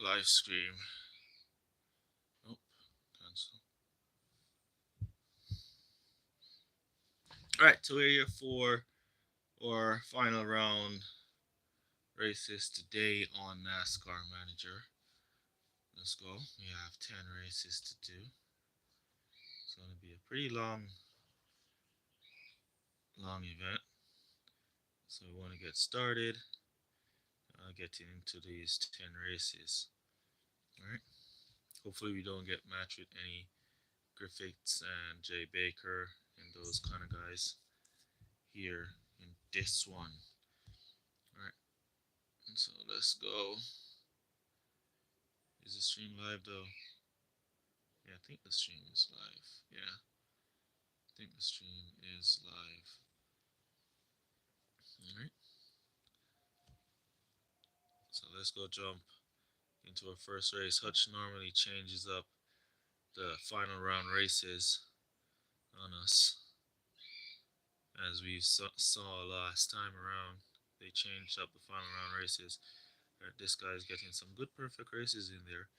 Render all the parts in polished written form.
live stream. Oh, cancel. Alright, so we're here for our final round races today on NASCAR Manager. Let's go. We have 10 races to do. It's going to be a pretty long event. So we want to get started. Getting into these 10 races. Alright. Hopefully we don't get matched with any Griffiths and Jay Baker and those kind of guys here in this one. Alright. So let's go. Is the stream live though? Yeah, I think the stream is live. Yeah, I think the stream is live. Alright. So let's go jump into our first race. Hutch normally changes up the final round races on us. As we saw last time around, they changed up the final round races. Right, this guy's getting some good perfect races in there,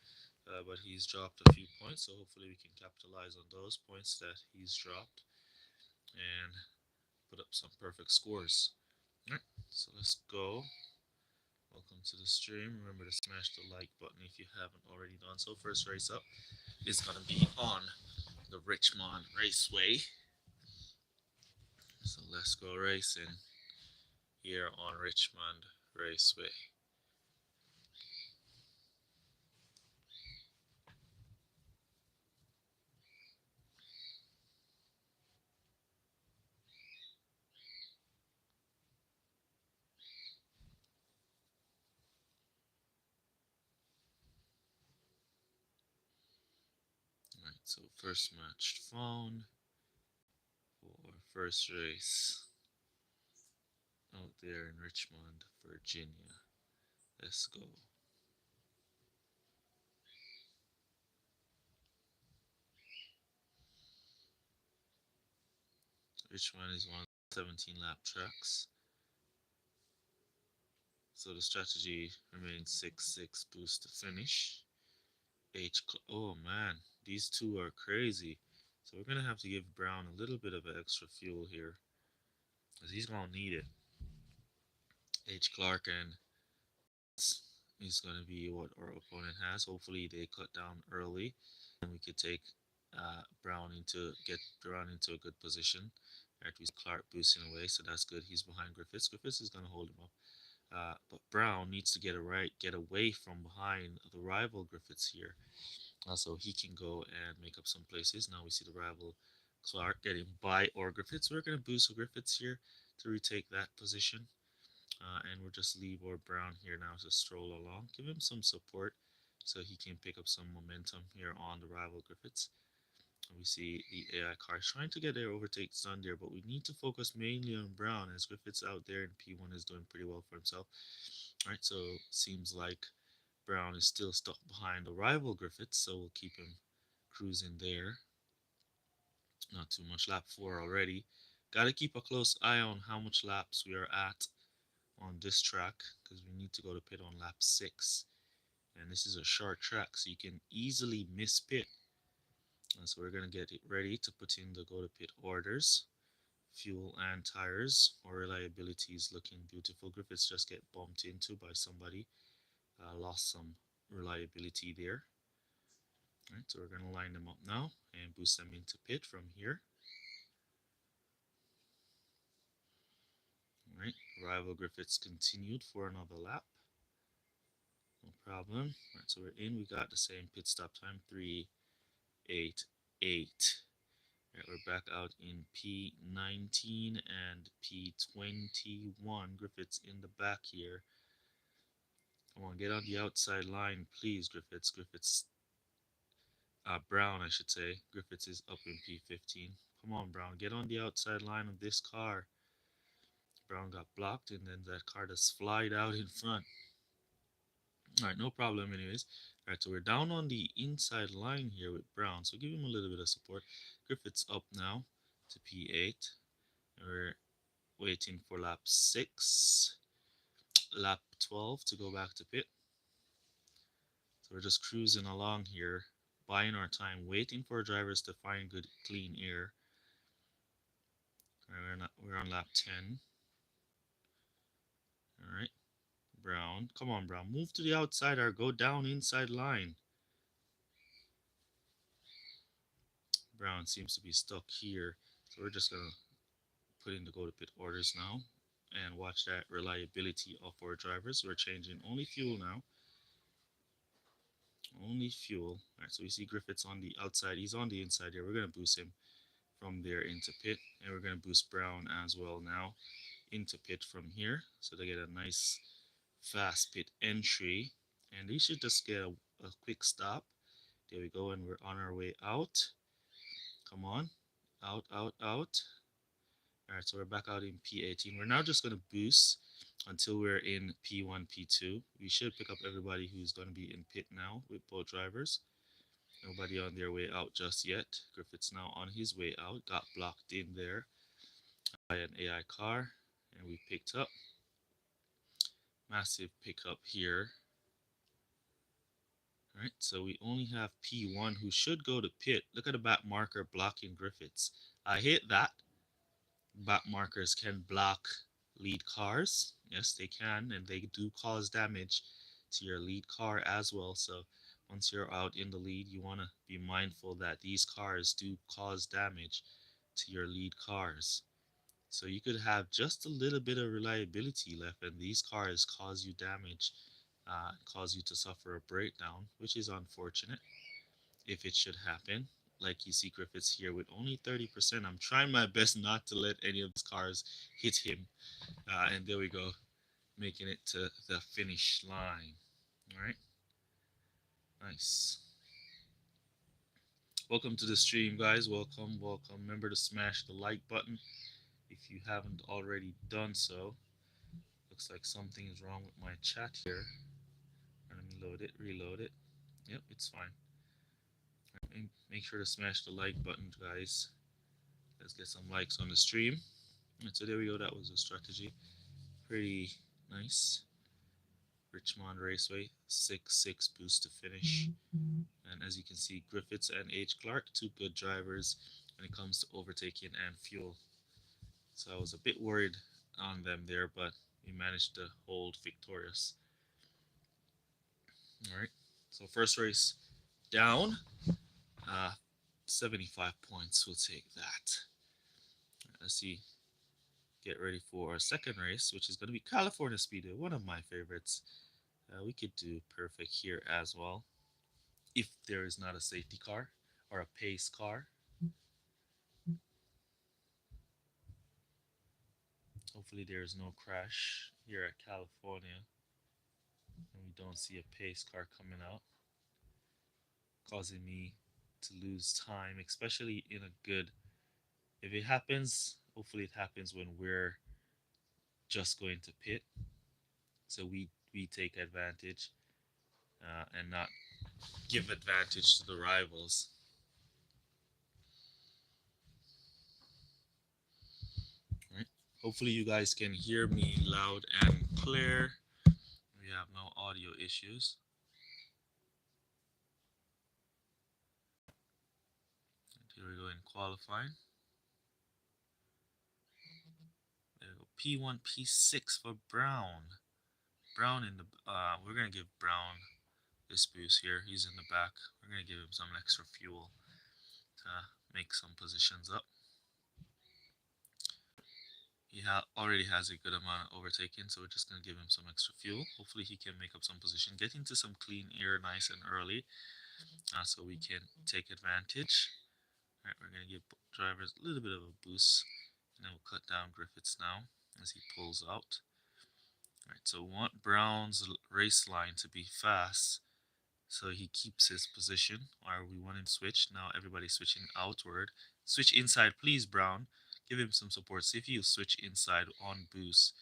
but he's dropped a few points, so hopefully we can capitalize on those points that he's dropped and put up some perfect scores. Alright, so let's go. Welcome to the stream. Remember to smash the like button if you haven't already done so. First race up is going to be on the Richmond Raceway. So let's go racing here on Richmond Raceway. Alright, so first match found for first race out there in Richmond, Virginia. Let's go. Richmond is one of the 17 lap tracks. So the strategy remains 6-6 boost to finish. Oh man, these two are crazy. So we're gonna have to give Brown a little bit of extra fuel here, because he's gonna need it. H. Clark and is gonna be what our opponent has. Hopefully they cut down early, and we could take get Brown into a good position. Right, we see Clark boosting away, so that's good. He's behind Griffiths. Griffiths is gonna hold him up. But Brown needs to get away from behind the rival Griffiths here, so he can go and make up some places. Now we see the rival Clark getting by or Griffiths. We're going to boost Griffiths here to retake that position, and we'll just leave our Brown here now to stroll along. Give him some support so he can pick up some momentum here on the rival Griffiths. We see the AI car trying to get their overtakes done there, but we need to focus mainly on Brown, as Griffiths out there in P1 is doing pretty well for himself. Alright, so seems like Brown is still stuck behind the rival Griffiths, so we'll keep him cruising there. Not too much. Lap 4 already. Got to keep a close eye on how much laps we are at on this track, because we need to go to pit on lap 6. And this is a short track, so you can easily miss pit. And so we're going to get it ready to put in the go to pit orders. Fuel and tires. Our reliability is looking beautiful. Griffiths just get bumped into by somebody. Lost some reliability there. Alright, so we're going to line them up now and boost them into pit from here. Alright, rival Griffiths continued for another lap. No problem. Alright, so we're in. We got the same pit stop time, 3:88. Alright, we're back out in P19 and P21. Griffiths in the back here. Come on, get on the outside line, please, Griffiths. Brown, I should say. Griffiths is up in P15. Come on, Brown, get on the outside line of this car. Brown got blocked, and then that car just flied out in front. Alright, no problem anyways. Alright, so we're down on the inside line here with Brown, so give him a little bit of support. Griffiths up now to P8. We're waiting for lap 6. Lap 12 to go back to pit. So we're just cruising along here, buying our time, waiting for drivers to find good clean air. All right, we're on lap 10. All right, Brown, come on, Brown, move to the outside or go down inside line. Brown seems to be stuck here, so we're just gonna put in the go to pit orders now and watch that reliability of our drivers. We're changing only fuel now. Only fuel. All right, so we see Griffiths on the outside. He's on the inside here. We're gonna boost him from there into pit, and we're gonna boost Brown as well now into pit from here, so they get a nice fast pit entry, and they should just get a quick stop. There we go, and we're on our way out. Come on, out, out, out. All right, so we're back out in P18. We're now just going to boost until we're in P1, P2. We should pick up everybody who's going to be in pit now with both drivers. Nobody on their way out just yet. Griffith's now on his way out. Got blocked in there by an AI car, and we picked up. Massive pickup here. All right, so we only have P1 who should go to pit. Look at the back marker blocking Griffiths. I hate that. Back markers can block lead cars. Yes, they can, and they do cause damage to your lead car as well. So once you're out in the lead, you want to be mindful that these cars do cause damage to your lead cars. So you could have just a little bit of reliability left, and these cars cause you damage, cause you to suffer a breakdown, which is unfortunate if it should happen. Like you see Griffiths here with only 30%. I'm trying my best not to let any of these cars hit him. And there we go, making it to the finish line. All right, nice. Welcome to the stream, guys. Welcome, welcome. Remember to smash the like button if you haven't already done so. Looks like something is wrong with my chat here. Let me load it, reload it. Yep, it's fine. Right, make sure to smash the like button, guys. Let's get some likes on the stream. And so there we go. That was a strategy. Pretty nice. Richmond Raceway, 6-6 boost to finish. And as you can see, Griffiths and H. Clark, two good drivers when it comes to overtaking and fuel. So I was a bit worried on them there, but we managed to hold victorious. All right, so first race down, 75 points. We'll take that. Let's see. Get ready for our second race, which is going to be California Speedway, one of my favorites. We could do perfect here as well, if there is not a safety car or a pace car. Hopefully there is no crash here at California, and we don't see a pace car coming out, causing me to lose time, especially in a good, if it happens, hopefully it happens when we're just going to pit, so we take advantage and not give advantage to the rivals. Right, hopefully you guys can hear me loud and clear. We have no audio issues. And here we go in qualifying. There we go. P1, P6 for Brown. Brown in the we're gonna give Brown this boost here. He's in the back. We're gonna give him some extra fuel to make some positions up. He already has a good amount of overtaking, so we're just gonna give him some extra fuel. Hopefully he can make up some position, get into some clean air nice and early, so we can take advantage. All right, we're gonna give drivers a little bit of a boost, and then we'll cut down Griffiths now as he pulls out. All right, so we want Brown's race line to be fast, so he keeps his position, or we want him to switch. Now everybody's switching outward. Switch inside, please, Brown. Give him some support. See if he'll switch inside on boost.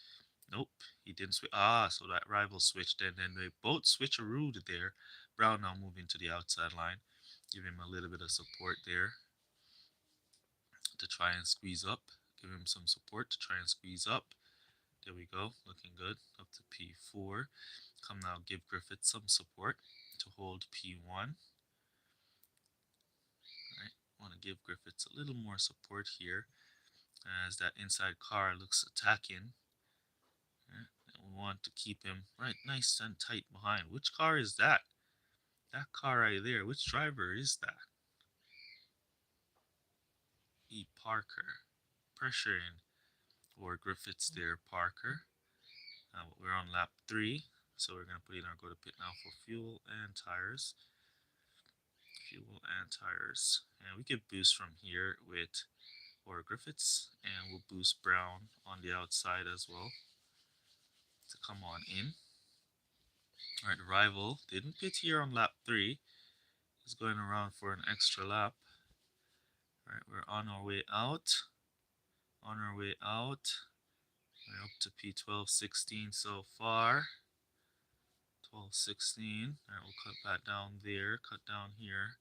Nope, he didn't switch. So that rival switched, and then they both switcherooed there. Brown now moving to the outside line. Give him a little bit of support there to try and squeeze up. Give him some support to try and squeeze up. There we go, looking good. Up to P4. Come now, give Griffith some support. to hold P1. Right, want to give Griffiths a little more support here as that inside car looks attacking. Right, and we want to keep him right nice and tight behind. Which car is that? That car right there. Which driver is that? E. Parker. Pressuring for Griffiths there, Parker. We're on lap 3, so we're going to put in our go to pit now for fuel and tires. Fuel and tires. And we could boost from here with or Griffiths, and we'll boost Brown on the outside as well to come on in. Alright, the rival didn't pit here on lap 3. He's going around for an extra lap. Alright, we're on our way out. On our way out. We're up to P12.16 so far. 12.16. Alright, we'll cut that down there. Cut down here.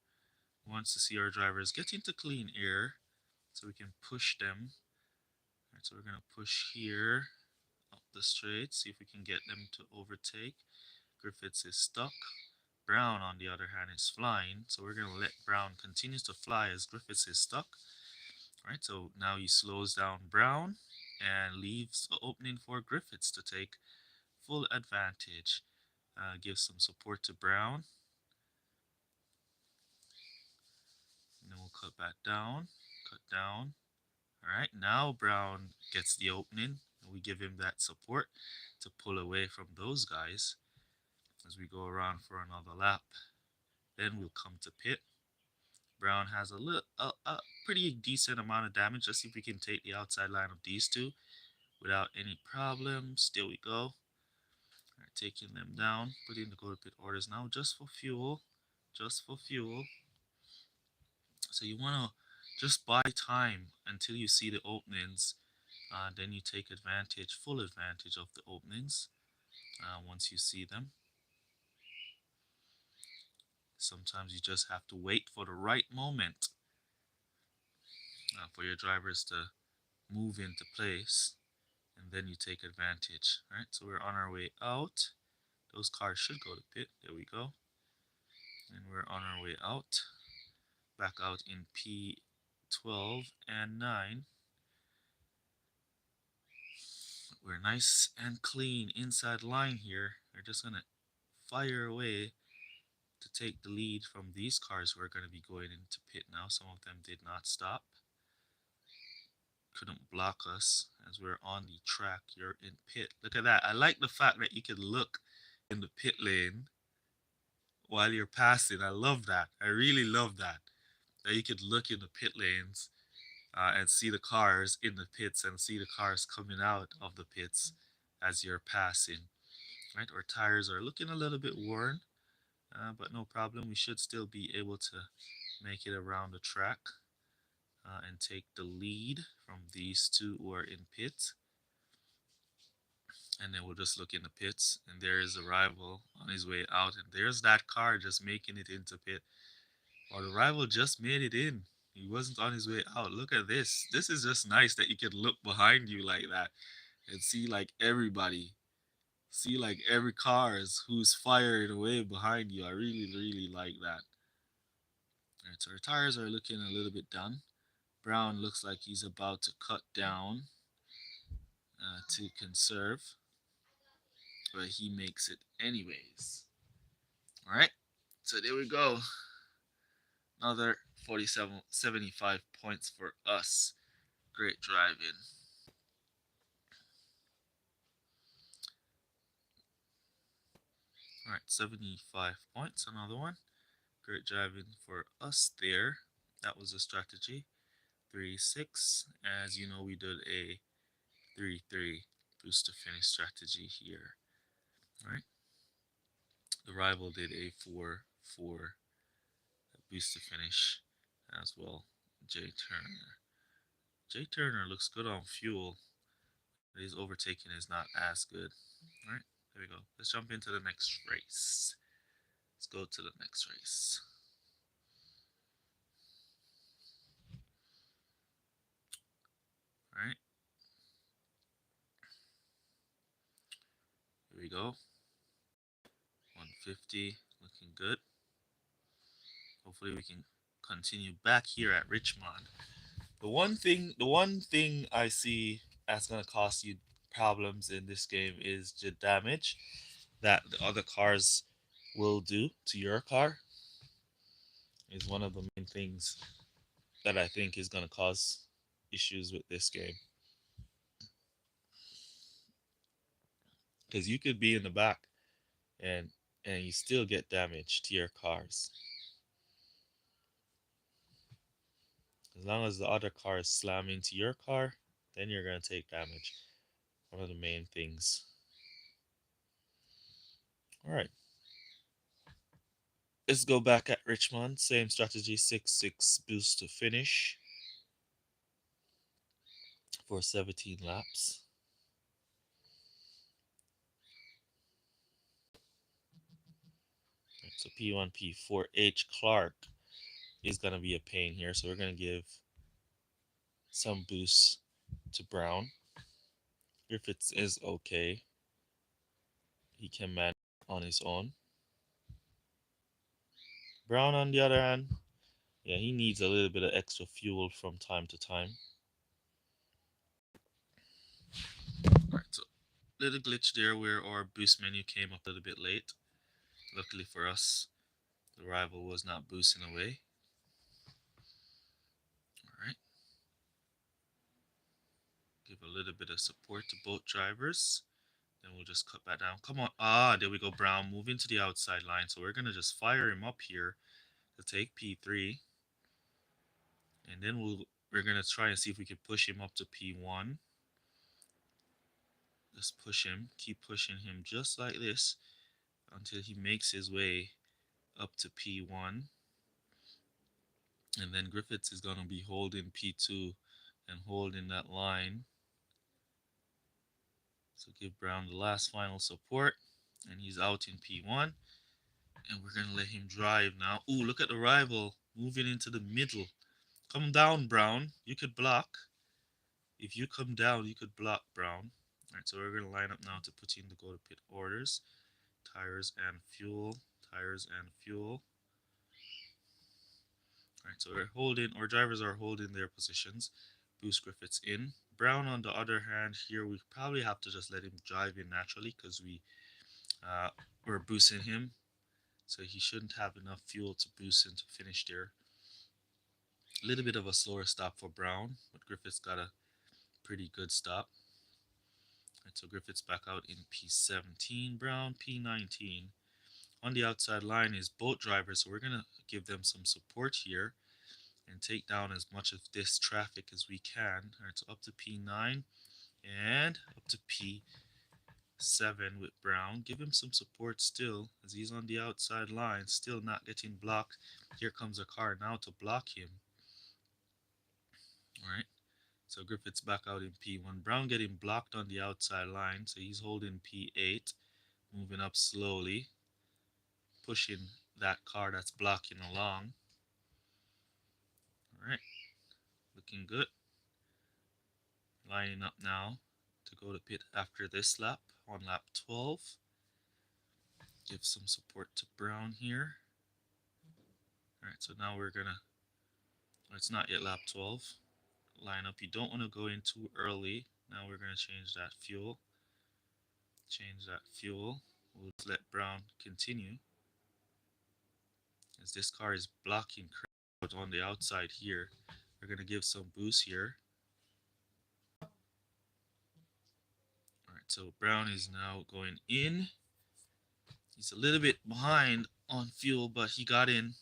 We want to see our drivers get into clean air so we can push them. Alright, so we're going to push here up the straight, see if we can get them to overtake. Griffiths is stuck. Brown, on the other hand, is flying, so we're going to let Brown continue to fly as Griffiths is stuck. Right, so now he slows down Brown and leaves the opening for Griffiths to take full advantage. Give some support to Brown. And then we'll cut back down. Cut down. Alright, now Brown gets the opening, and we give him that support to pull away from those guys as we go around for another lap. Then we'll come to pit. Brown has a pretty decent amount of damage. Let's see if we can take the outside line of these two without any problems. There we go. Alright, taking them down, putting the go to pit orders now just for fuel. Just for fuel. So you want to just buy time until you see the openings. Then you take advantage, full advantage of the openings once you see them. Sometimes you just have to wait for the right moment for your drivers to move into place, and then you take advantage. Right, so we're on our way out. Those cars should go to pit. There we go. And we're on our way out. Back out in P12 and 9. We're nice and clean inside line here. We're just going to fire away to take the lead from these cars who are going to be going into pit now. Some of them did not stop. Couldn't block us as we're on the track. You're in pit. Look at that. I like the fact that you can look in the pit lane while you're passing. I love that. I really love that. That you could look in the pit lanes and see the cars in the pits and see the cars coming out of the pits as you're passing. Right? Our tires are looking a little bit worn, but no problem. We should still be able to make it around the track and take the lead from these two who are in pit. And then we'll just look in the pits, and there is a rival on his way out, and there's that car just making it into pit. Well, the rival just made it in. He wasn't on his way out. Look at this. This is just nice that you can look behind you like that and see like everybody. See like every cars who's firing away behind you. I really, really like that. All right, so our tires are looking a little bit done. Brown looks like he's about to cut down to conserve, but he makes it anyways. All right, so there we go. Another 75 points for us. Great driving. All right, 75 points, another one. Great driving for us there. That was a strategy. 3-6. As you know, we did a 3-3 boost to finish strategy here. All right. The rival did a 4-4 boost to finish as well. Jay Turner. Jay Turner looks good on fuel. But his overtaking is not as good. All right, there we go. Let's jump into the next race. Let's go to the next race. All right. Here we go. 150. Looking good. Hopefully we can continue back here at Richmond. The one thing I see that's gonna cost you problems in this game is the damage that the other cars will do to your car. Is one of the main things that I think is gonna cause issues with this game. Because you could be in the back and you still get damage to your cars. As long as the other car is slamming into your car, then you're gonna take damage. One of the main things. Alright. Let's go back at Richmond. Same strategy, 6-6 boost to finish for 17 laps. So P1, P4, H Clark is going to be a pain here. So we're going to give some boost to Brown. Griffiths is okay. He can manage on his own. Brown, on the other hand, yeah, he needs a little bit of extra fuel from time to time. Alright, so little glitch there where our boost menu came up a little bit late. Luckily for us, the rival was not boosting away. Alright. Give a little bit of support to both drivers. Then we'll just cut back down. Come on. Ah, there we go. Brown moving to the outside line. So we're going to just fire him up here to take P3. And then we're going to try and see if we can push him up to P1. Just push him. Keep pushing him just like this until he makes his way up to P1. And then Griffiths is going to be holding P2 and holding that line. So give Brown the last final support. And he's out in P1. And we're going to let him drive now. Ooh, look at the rival moving into the middle. Come down, Brown. You could block. If you come down, you could block, Brown. All right, so we're going to line up now to put in the go to pit orders. Tires and fuel. Tires and fuel. All right, so we're holding, our drivers are holding their positions. Boost Griffiths in. Brown, on the other hand, here we probably have to just let him drive in naturally because we're boosting him. So he shouldn't have enough fuel to boost and to finish there. A little bit of a slower stop for Brown, but Griffiths got a pretty good stop. Right, so Griffiths back out in P17, Brown P19. On the outside line is both drivers, so we're going to give them some support here and take down as much of this traffic as we can. All right, so up to P9 and up to P7 with Brown. Give him some support still as he's on the outside line, still not getting blocked. Here comes a car now to block him. All right, so Griffiths back out in P1. Brown getting blocked on the outside line, so he's holding P8, moving up slowly, pushing that car that's blocking along. All right, looking good. Lining up now to go to pit after this lap on lap 12. Give some support to Brown here. All right, so now we're gonna, it's not yet lap 12. Line up, you don't want to go in too early. Now we're going to change that fuel. We'll just let Brown continue as this car is blocking crowd on the outside here. We're going to give some boost here. Alright, so Brown is now going in. He's a little bit behind on fuel, but he got in.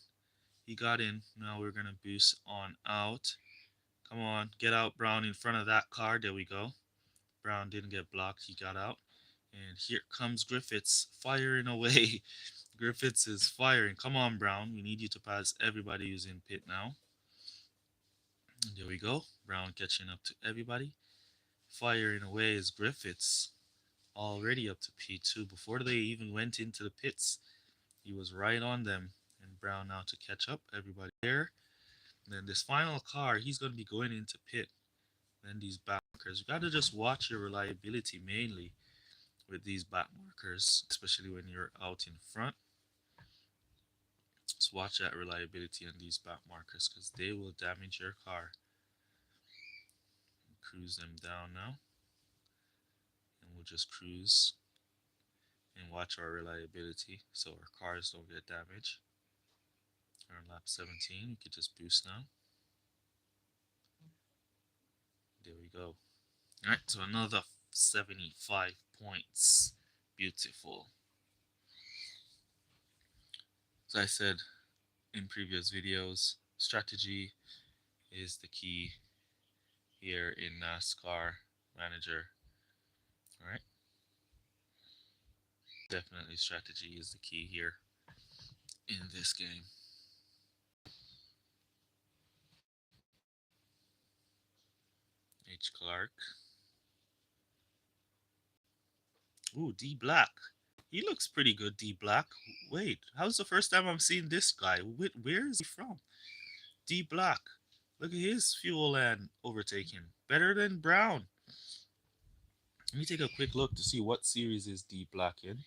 Now we're going to boost on out. Come on, get out, Brown, in front of that car. There we go. Brown didn't get blocked. He got out. And here comes Griffiths firing away. Griffiths is firing. Come on, Brown. We need you to pass everybody who's in pit now. And there we go. Brown catching up to everybody. Firing away is Griffiths. Already up to P2. Before they even went into the pits, he was right on them. And Brown now to catch up. Everybody there. And then this final car, he's going to be going into pit. Then these back markers. You got to just watch your reliability mainly with these back markers, especially when you're out in front. Just watch that reliability on these back markers because they will damage your car. Cruise them down now. And we'll just cruise and watch our reliability so our cars don't get damaged. We're on lap 17. We could just boost now. There we go. Alright, so another 75 points. Beautiful. As I said in previous videos, strategy is the key here in NASCAR Manager. Alright. Definitely strategy is the key here in this game. H. Clark. Ooh, D. Black. He looks pretty good, D. Black. Wait, how's the first time I'm seeing this guy? Where is he from? D. Black. Look at his fuel and overtaking. Better than Brown. Let me take a quick look to see what series is D. Black in.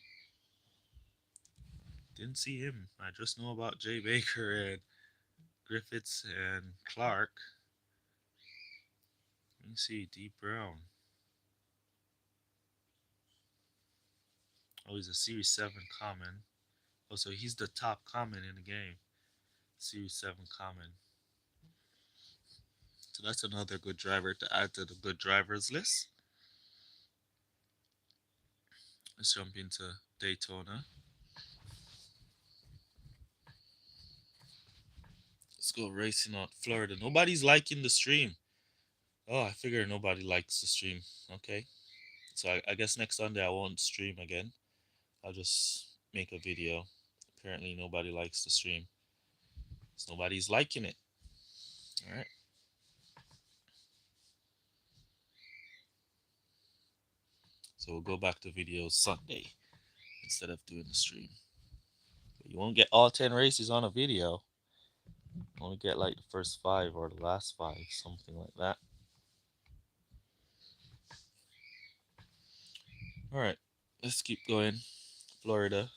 Didn't see him. I just know about Jay Baker and Griffiths and Clark. Let me see, D. Brown. Oh, he's a Series 7 common. Oh, so he's the top common in the game. Series 7 common. So that's another good driver to add to the good drivers list. Let's jump into Daytona. Let's go racing out Florida. Nobody's liking the stream. Oh, I figure nobody likes the stream. Okay. So I guess next Sunday I won't stream again. I'll just make a video. Apparently nobody likes the stream. So nobody's liking it. Alright. So we'll go back to videos Sunday instead of doing the stream. But you won't get all 10 races on a video. You only get like the first 5 or the last 5, something like that. Alright, let's keep going. Florida.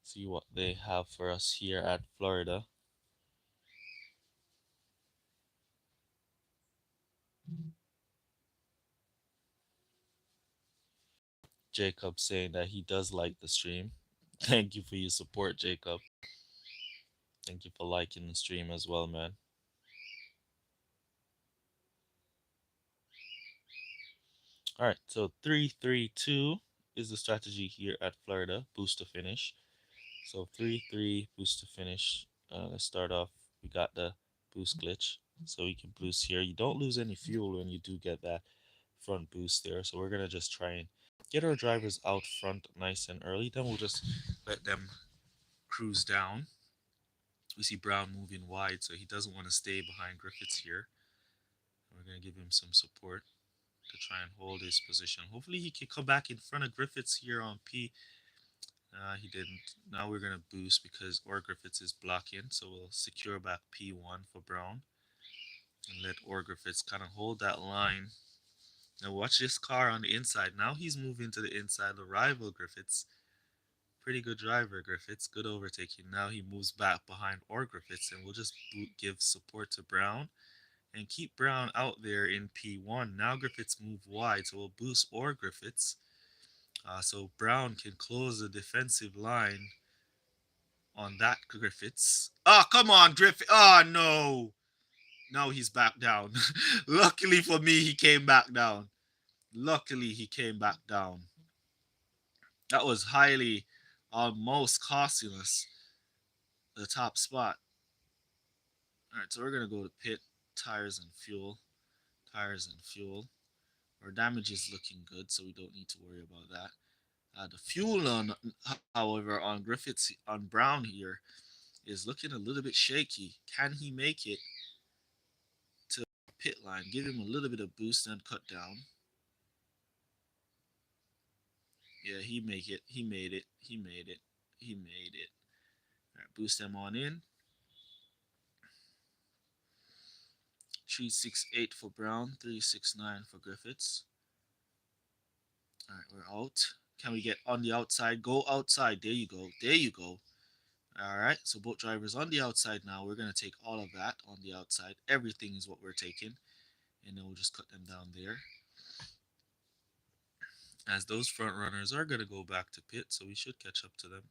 See what they have for us here at Florida. Jacob saying that he does like the stream. Thank you for your support, Jacob. Thank you for liking the stream as well, man. Alright, so 3-3-2 is the strategy here at Florida. Boost to finish. So 3-3 boost to finish. Let's start off. We got the boost glitch. So we can boost here. You don't lose any fuel when you do get that front boost there. So we're going to just try and get our drivers out front nice and early. Then we'll just let them cruise down. We see Brown moving wide, so he doesn't want to stay behind Griffiths here. We're going to give him some support to try and hold his position. Hopefully he can come back in front of Griffiths here on P. He didn't. Now we're going to boost because Or Griffiths is blocking, so we'll secure back P1 for Brown and let Or Griffiths kind of hold that line. Now watch this car on the inside. Now he's moving to the inside. The rival Griffiths. Pretty good driver, Griffiths. Good overtaking. Now he moves back behind Or Griffiths, and we'll just give support to Brown and keep Brown out there in P1. Now Griffiths move wide, so we'll boost Or Griffiths. So Brown can close the defensive line on that Griffiths. Oh, come on, Griffith. Oh, no. No, he's back down. Luckily for me, he came back down. Luckily, he came back down. That was highly, almost costing us the top spot. All right, so we're going to go to pit, tires and fuel. Tires and fuel. Our damage is looking good, so we don't need to worry about that. The fuel on, however, on Griffiths, on Brown here, is looking a little bit shaky. Can he make it to pit line? Give him a little bit of boost and cut down. Yeah, he make it. He made it. He made it. He made it. All right, boost them on in. 368 for Brown, 369 for Griffiths. All right, we're out. Can we get on the outside? Go outside. There you go. There you go. All right, so both drivers on the outside now. We're going to take all of that on the outside. Everything is what we're taking. And then we'll just cut them down there. As those front runners are going to go back to pit, so we should catch up to them.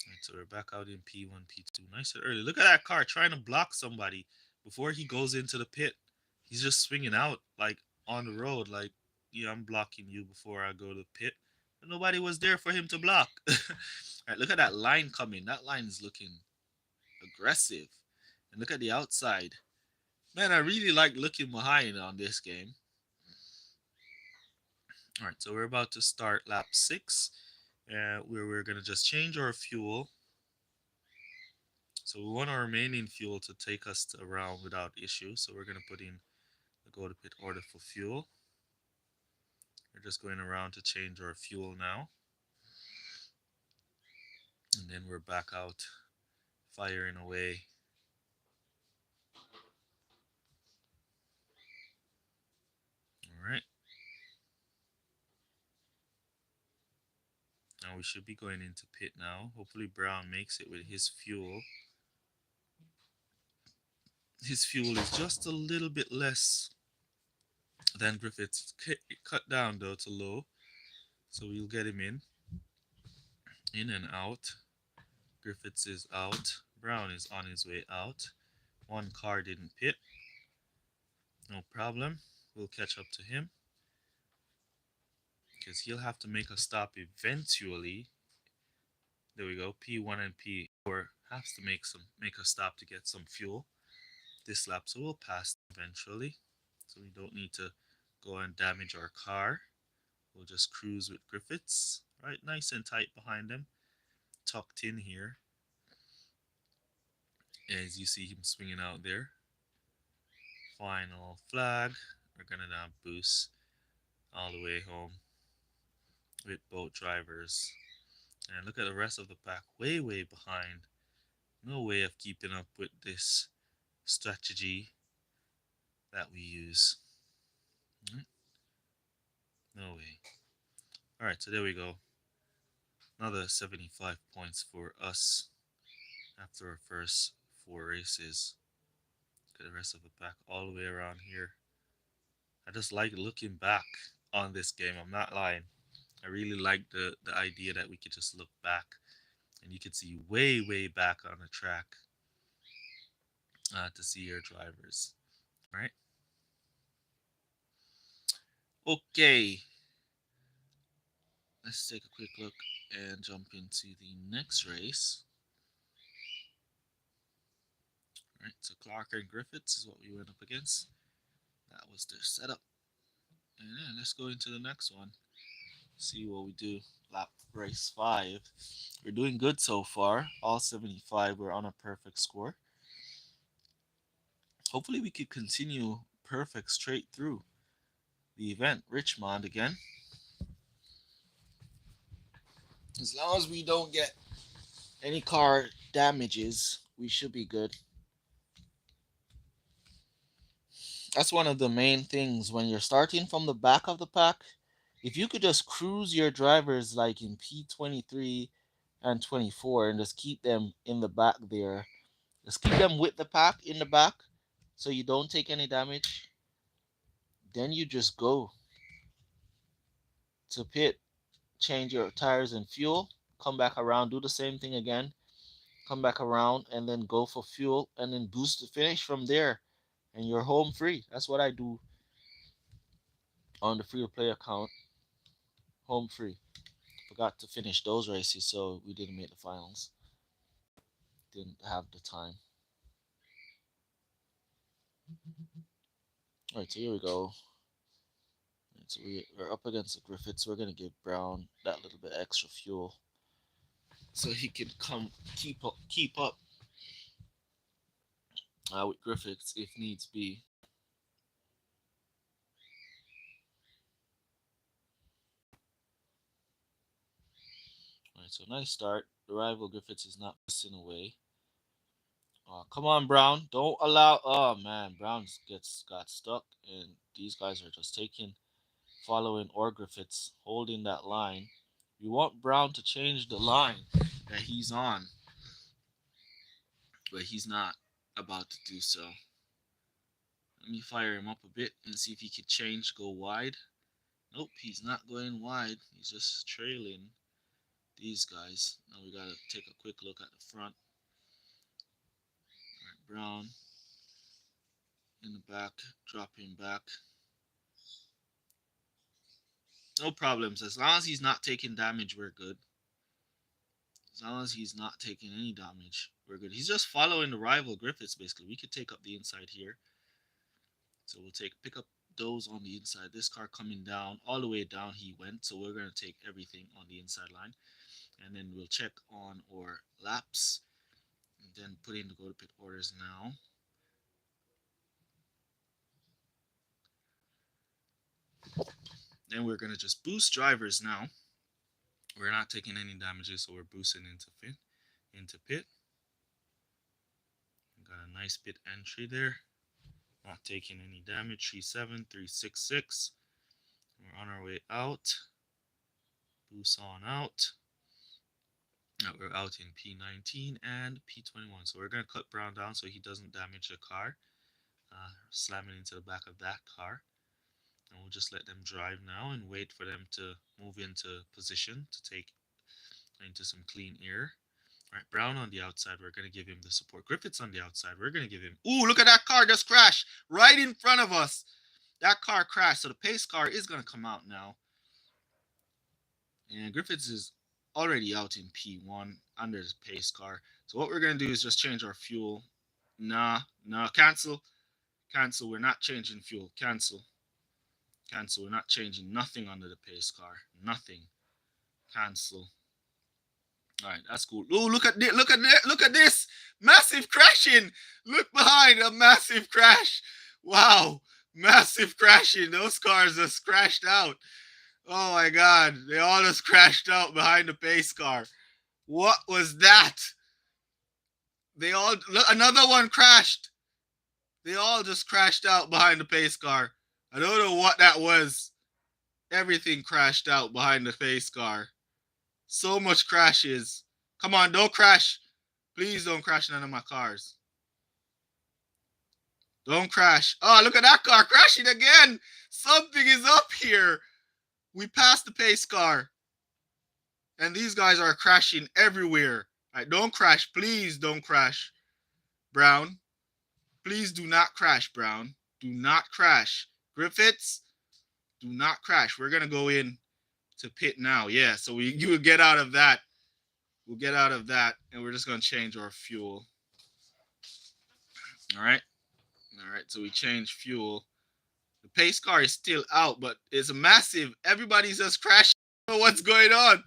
Right, so we're back out in P1, P2. Nice and early. Look at that car trying to block somebody before he goes into the pit. He's just swinging out like on the road, like, yeah, I'm blocking you before I go to the pit. But nobody was there for him to block. All right, look at that line coming. That line is looking aggressive. And look at the outside. Man, I really like looking behind on this game. All right, so we're about to start lap 6, where we're going to just change our fuel. So we want our remaining fuel to take us around without issue. So we're going to put in the go to pit order for fuel. We're just going around to change our fuel now. And then we're back out firing away. All right. Now we should be going into pit now. Hopefully Brown makes it with his fuel. His fuel is just a little bit less than Griffith's. Cut down though to low. So we'll get him in and out. Griffiths is out. Brown is on his way out. One car didn't pit. No problem. We'll catch up to him. Because he'll have to make a stop eventually. There we go. P1 and P4 has to make a stop to get some fuel this lap. So we'll pass eventually. So we don't need to go and damage our car. We'll just cruise with Griffiths. Right, nice and tight behind him. Tucked in here. As you see him swinging out there. Final flag. We're going to now boost all the way home with both drivers. And look at the rest of the pack. Way, way behind. No way of keeping up with this strategy that we use. No way. Alright, so there we go. Another 75 points for us after our first 4 races. Look at the rest of the pack all the way around here. I just like looking back on this game. I'm not lying. I really like the idea that we could just look back and you could see way, way back on the track to see your drivers. Right? Okay. Let's take a quick look and jump into the next race. All right, so Clark and Griffiths is what we went up against. That was their setup. And then let's go into the next one. See what we do. Lap race 5. We're doing good so far. All 75. We're on a perfect score. Hopefully we could continue perfect straight through the event. Richmond again. As long as we don't get any car damages, we should be good. That's one of the main things when you're starting from the back of the pack. If you could just cruise your drivers like in P23 and 24 and just keep them in the back there, just keep them with the pack in the back so you don't take any damage, then you just go to pit, change your tires and fuel, come back around, do the same thing again, come back around, and then go for fuel and then boost the finish from there, and you're home free. That's what I do on the free to play account. Home free. Forgot to finish those races, so we didn't make the finals. Didn't have the time. All right, so here we go. So we're up against the Griffiths. We're gonna give Brown that little bit extra fuel so he can keep up with Griffiths if needs be. All right, so nice start. The rival Griffiths is not missing away. Come on, Brown. Don't allow. Oh man, Brown got stuck, and these guys are just taking following or Griffiths, holding that line. We want Brown to change the line that he's on, but he's not about to do so. Let me fire him up a bit and see if he could change, go wide. Nope, he's not going wide. He's just trailing these guys. Now we gotta take a quick look at the front. All right, Brown in the back, dropping back. No problems. As long as he's not taking damage, we're good. As long as he's not taking any damage, we're good. He's just following the rival Griffiths, basically. We could take up the inside here. So we'll pick up those on the inside. This car coming down, all the way down he went. So we're going to take everything on the inside line. And then we'll check on our laps. And then put in the go to pit orders now. Then we're going to just boost drivers now. We're not taking any damages, so we're boosting into pit. Got a nice pit entry there. Not taking any damage. 3.7, 3.66. We're on our way out. Boost on out. Now we're out in P19 and P21. So we're going to cut Brown down so he doesn't damage the car. Slamming into the back of that car. And we'll just let them drive now and wait for them to move into position to take into some clean air. All right, Brown on the outside. We're going to give him the support. Griffiths on the outside. We're going to give him... Ooh, look at that car just crashed right in front of us. That car crashed. So the pace car is going to come out now. And Griffiths is already out in P1 under the pace car. So what we're going to do is just change our fuel. Nah, cancel. Cancel. We're not changing fuel. Cancel. Cancel. We're not changing nothing under the pace car. Nothing. Cancel. All right, that's cool. Oh, look at this! Look at this! Massive crashing! Look behind, a massive crash! Wow, massive crashing! Those cars just crashed out. Oh my God, they all just crashed out behind the pace car. What was that? They all look. Another one crashed. They all just crashed out behind the pace car. I don't know what that was. Everything crashed out behind the pace car. So much crashes. Come on, don't crash. Please don't crash none of my cars. Don't crash. Oh, look at that car crashing again. Something is up here. We passed the pace car. And these guys are crashing everywhere. All right, don't crash. Please don't crash. Brown. Please do not crash, Brown. Do not crash. Griffiths, do not crash. We're going to go in to pit now. Yeah, so you will get out of that. We'll get out of that, and we're just going to change our fuel. All right. All right, so we change fuel. The pace car is still out, but it's a massive. Everybody's just crashing. I don't know what's going on.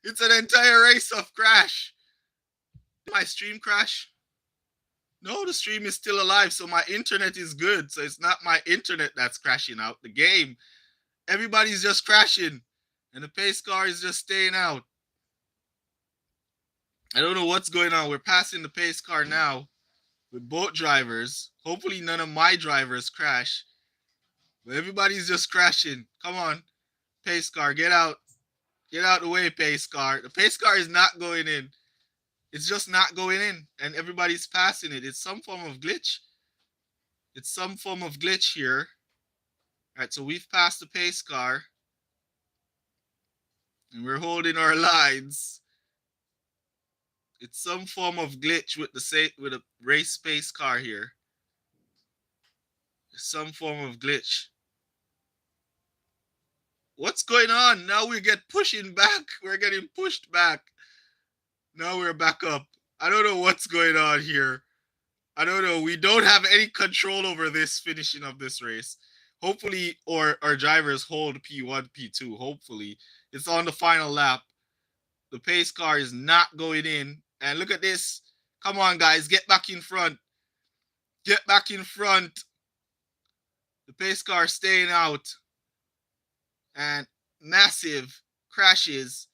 It's an entire race of crash. Did my stream crash? No, the stream is still alive, so my internet is good. So it's not my internet that's crashing out. The game. Everybody's just crashing. And the pace car is just staying out. I don't know what's going on. We're passing the pace car now with both drivers. Hopefully none of my drivers crash. But everybody's just crashing. Come on. Pace car, get out. Get out the way, pace car. The pace car is not going in. It's just not going in. And everybody's passing it. It's some form of glitch. It's some form of glitch here. All right, so we've passed the pace car. And we're holding our lines. It's some form of glitch with a race pace car here. Some form of glitch. What's going on? Now we get pushing back. We're getting pushed back. Now we're back up. I don't know what's going on here. I don't know. We don't have any control over this finishing of this race. Hopefully, our drivers hold P1, P2. Hopefully. It's on the final lap. The pace car is not going in. And look at this. Come on, guys. Get back in front. Get back in front. The pace car staying out. And massive crashes.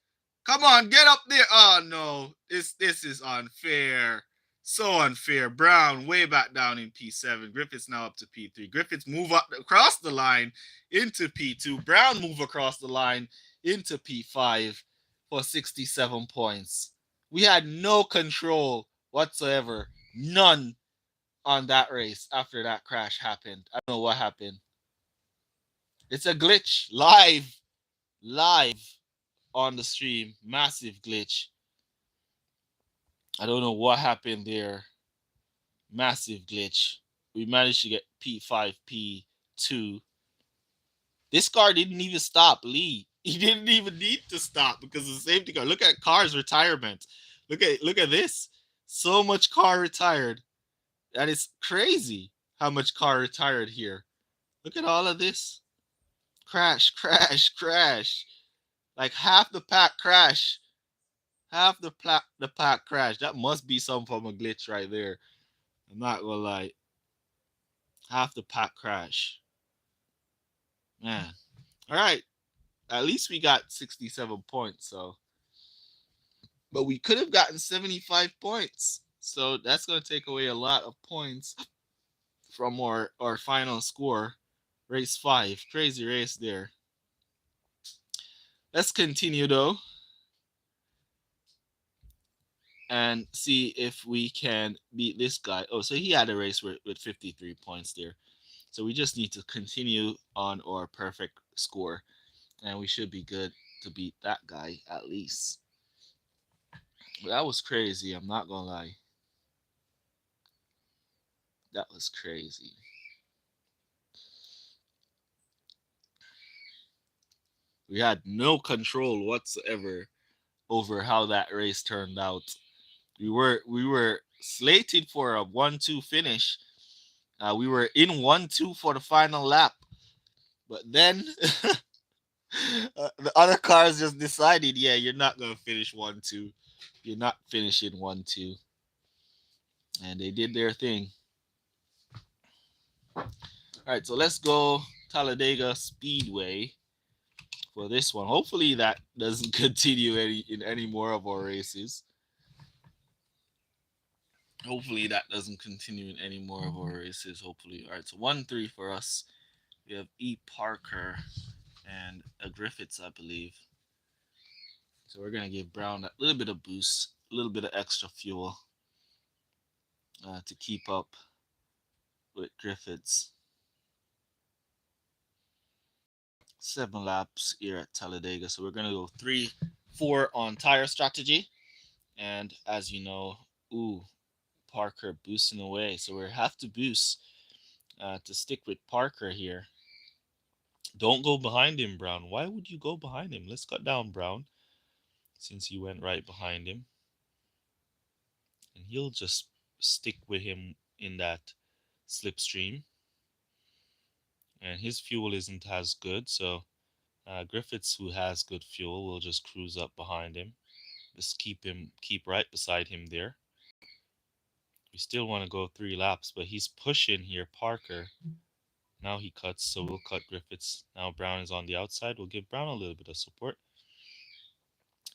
Come on, get up there. Oh, no. This is unfair. So unfair. Brown way back down in P7. Griffiths now up to P3. Griffiths move up across the line into P2. Brown move across the line into P5 for 67 points. We had no control whatsoever. None on that race after that crash happened. I don't know what happened. It's a glitch. Live on the stream. Massive glitch. I don't know what happened there. Massive glitch. We managed to get P5, P2. This car didn't even stop, Lee. He didn't even need to stop because of the safety car. Look at Car's retirement. Look at this. So much car retired. That is crazy how much car retired here. Look at all of this. Crash, crash, crash. Like half the pack crash. Half the pack crash. That must be some form of glitch right there. I'm not gonna lie. Half the pack crash. Man. All right. At least we got 67 points. So, but we could have gotten 75 points. So that's going to take away a lot of points from our final score. Race 5. Crazy race there. Let's continue though. And see if we can beat this guy. Oh, so he had a race with 53 points there. So we just need to continue on our perfect score. And we should be good to beat that guy at least. But that was crazy. I'm not going to lie. That was crazy. We had no control whatsoever over how that race turned out. We were slated for a 1-2 finish. We were in 1-2 for the final lap. But then the other cars just decided, yeah, you're not going to finish 1-2. You're not finishing 1-2. And they did their thing. All right, so let's go Talladega Speedway for this one. Hopefully that doesn't continue in any more of our races. Hopefully that doesn't continue in any more of our races. Hopefully. All right, so 1-3 for us. We have E. Parker and a Griffiths, I believe. So we're going to give Brown a little bit of boost, a little bit of extra fuel to keep up with Griffiths. 7 laps here at Talladega. So we're going to go 3-4 on tire strategy. And as you know, Parker boosting away. So we have to boost to stick with Parker here. Don't go behind him, Brown. Why would you go behind him? Let's cut down Brown since you went right behind him. And he'll just stick with him in that slipstream. And his fuel isn't as good, so Griffiths, who has good fuel, will just cruise up behind him. Just keep right beside him there. We still want to go 3 laps, but he's pushing here, Parker. Now he cuts, so we'll cut Griffiths. Now Brown is on the outside. We'll give Brown a little bit of support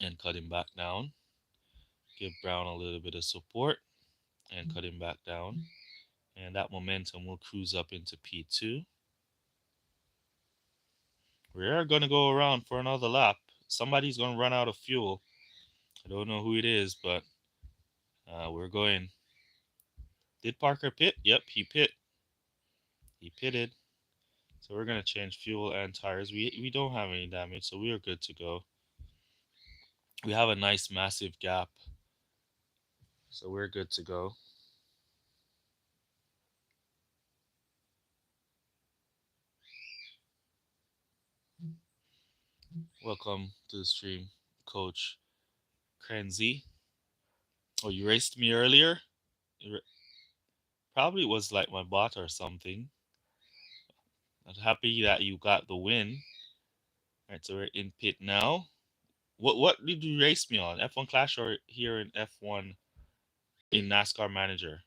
and cut him back down. Give Brown a little bit of support and cut him back down. And that momentum will cruise up into P2. We're going to go around for another lap. Somebody's going to run out of fuel. I don't know who it is, but we're going. Did Parker pit? Yep, he pit. He pitted. So we're going to change fuel and tires. We don't have any damage, so we are good to go. We have a nice massive gap. So we're good to go. Welcome to the stream, Coach Krenzi. Oh, you raced me earlier? Probably was like my bot or something. I'm happy that you got the win. All right, so we're in pit now. What did you race me on? F1 Clash or here in F1 in NASCAR Manager?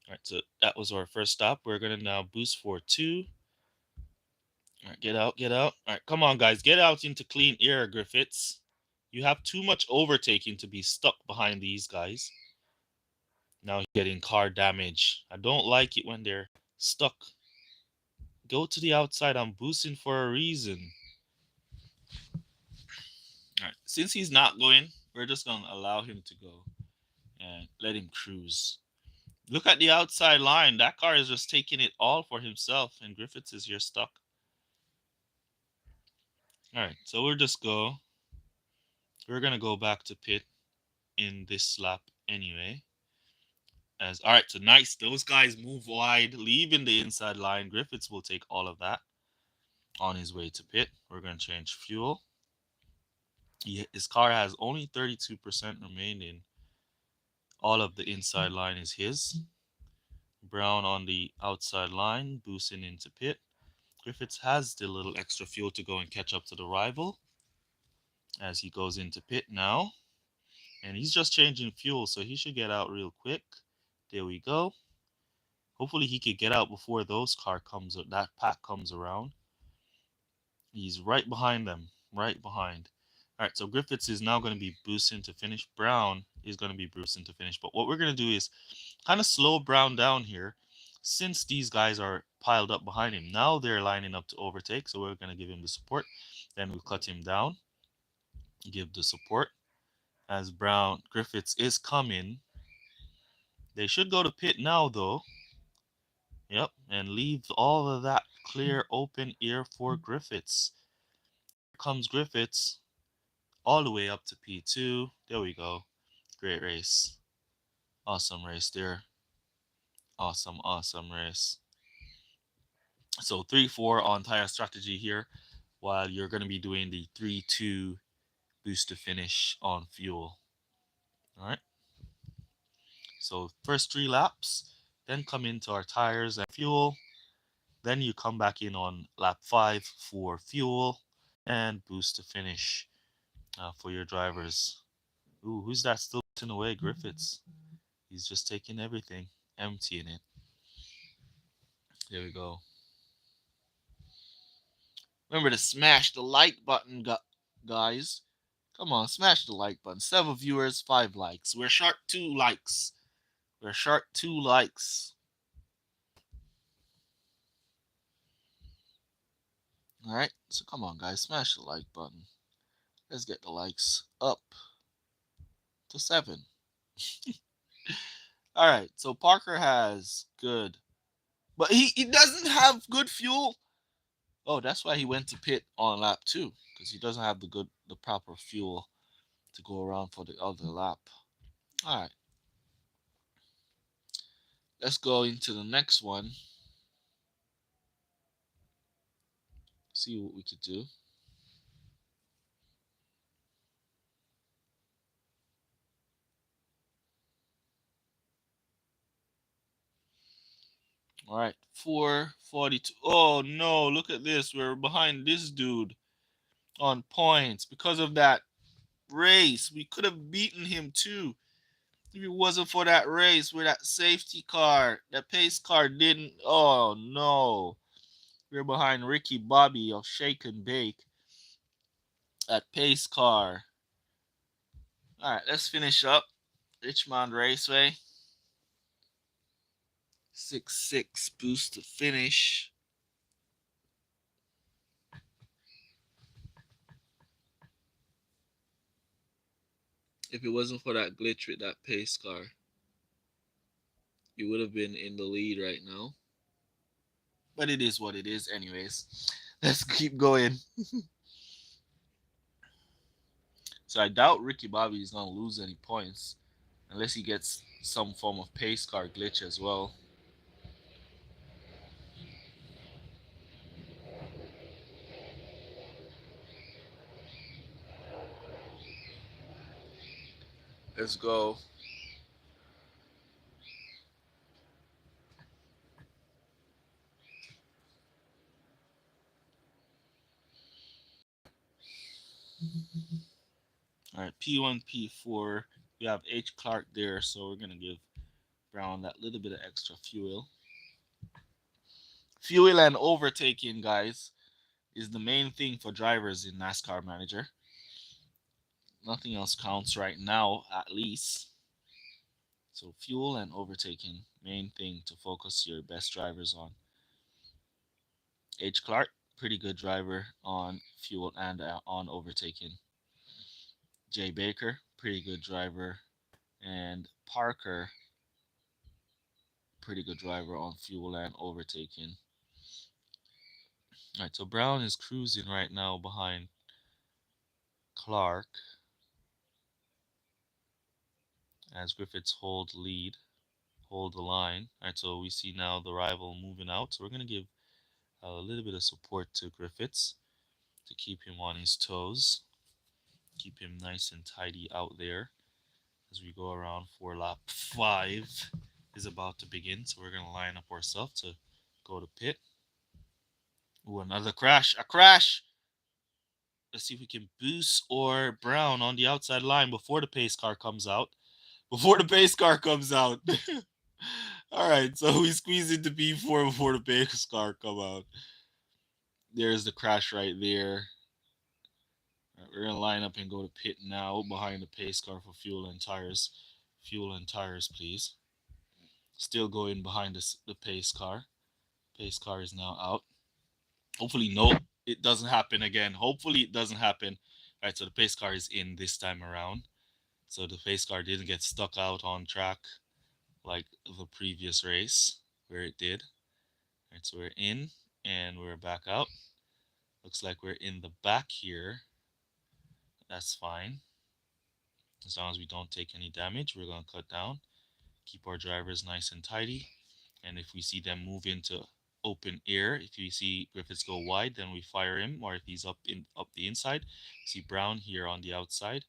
All right, so that was our first stop. We're going to now boost for 2. All right, get out, get out. All right, come on, guys. Get out into clean air, Griffiths. You have too much overtaking to be stuck behind these guys. All right, so we're in P2 now. What did you race me on? F1 Clash or here in F1 in NASCAR Manager? All right, so that was our first stop. We're going to now boost for 2. All right, get out, get out. All right, come on, guys. Get out into clean air, Griffiths. You have too much overtaking to be stuck behind these guys. Now he's getting car damage. I don't like it when they're stuck. Go to the outside. I'm boosting for a reason. All right. Since he's not going, we're just going to allow him to go and let him cruise. Look at the outside line. That car is just taking it all for himself, and Griffiths is here stuck. All right. So we're just go. We're going to go back to pit in this lap anyway. As all right, so nice. Those guys move wide, leaving the inside line. Griffiths will take all of that on his way to pit. We're going to change fuel. His car has only 32% remaining. All of the inside line is his. Brown on the outside line, boosting into pit. Griffiths has the little extra fuel to go and catch up to the rival as he goes into pit now. And he's just changing fuel, so he should get out real quick. There we go. Hopefully he could get out before that pack comes around. He's right behind them, right behind. All right, so Griffiths is now going to be boosting to finish. Brown is going to be boosting to finish. But what we're going to do is kind of slow Brown down here since these guys are piled up behind him. Now they're lining up to overtake, so we're going to give him the support. Then we'll cut him down, give the support. As Griffiths is coming. They should go to pit now, though. Yep, and leave all of that clear open air for Griffiths. Here comes Griffiths all the way up to P2. There we go. Great race. Awesome race there. Awesome race. So 3-4 on tire strategy here, while you're going to be doing the 3-2 boost to finish on fuel. All right. So first 3 laps, then come into our tires and fuel. Then you come back in on lap 5 for fuel and boost to finish for your drivers. Ooh, who's that still putting away? Griffiths. He's just taking everything, emptying it. There we go. Remember to smash the like button, guys. Come on, smash the like button. 7 viewers, 5 likes. We're short 2 likes. We're short 2 likes. All right, so come on, guys, smash the like button. Let's get the likes up to 7. All right, so Parker has good, but he doesn't have good fuel. Oh, that's why he went to pit on lap 2, because he doesn't have the proper fuel to go around for the other lap. All right, let's go into the next one. See what we could do. All right, 442. Oh no, look at this. We're behind this dude on points because of that race. We could have beaten him too if it wasn't for that race where that safety car, that pace car didn't. Oh no, we're behind Ricky Bobby of Shake and Bake at pace car. All right, let's finish up Richmond Raceway. 6-6 boost to finish. If it wasn't for that glitch with that pace car, you would have been in the lead right now. But it is what it is anyways. Let's keep going. So I doubt Ricky Bobby is going to lose any points unless he gets some form of pace car glitch as well. Let's go. All right, P1, P4. We have H. Clark there, so we're going to give Brown that little bit of extra fuel. Fuel and overtaking, guys, is the main thing for drivers in NASCAR Manager. Nothing else counts right now, at least. So fuel and overtaking, main thing to focus your best drivers on. H. Clark, pretty good driver on fuel and on overtaking. Jay Baker, pretty good driver. And Parker, pretty good driver on fuel and overtaking. All right, so Brown is cruising right now behind Clark as Griffiths hold the line. All right, so we see now the rival moving out. So we're going to give a little bit of support to Griffiths to keep him on his toes, keep him nice and tidy out there as we go around for lap 5 is about to begin. So we're going to line up ourselves to go to pit. Ooh, another crash. A crash! Let's see if we can boost or Brown on the outside line before the pace car comes out. Before the pace car comes out. All right, so we squeeze into P4 before the pace car come out. There's the crash right there. All right, we're going to line up and go to pit now behind the pace car for fuel and tires. Fuel and tires, please. Still going behind the pace car. Pace car is now out. Hopefully, no, it doesn't happen again. Hopefully, it doesn't happen. All right, so the pace car is in this time around. So the pace car didn't get stuck out on track like the previous race where it did. All right, so we're in and we're back out. Looks like we're in the back here. That's fine. As long as we don't take any damage, we're going to cut down. Keep our drivers nice and tidy. And if we see them move into open air, if you see Griffiths go wide, then we fire him. Or if he's up the inside, see Brown here on the outside.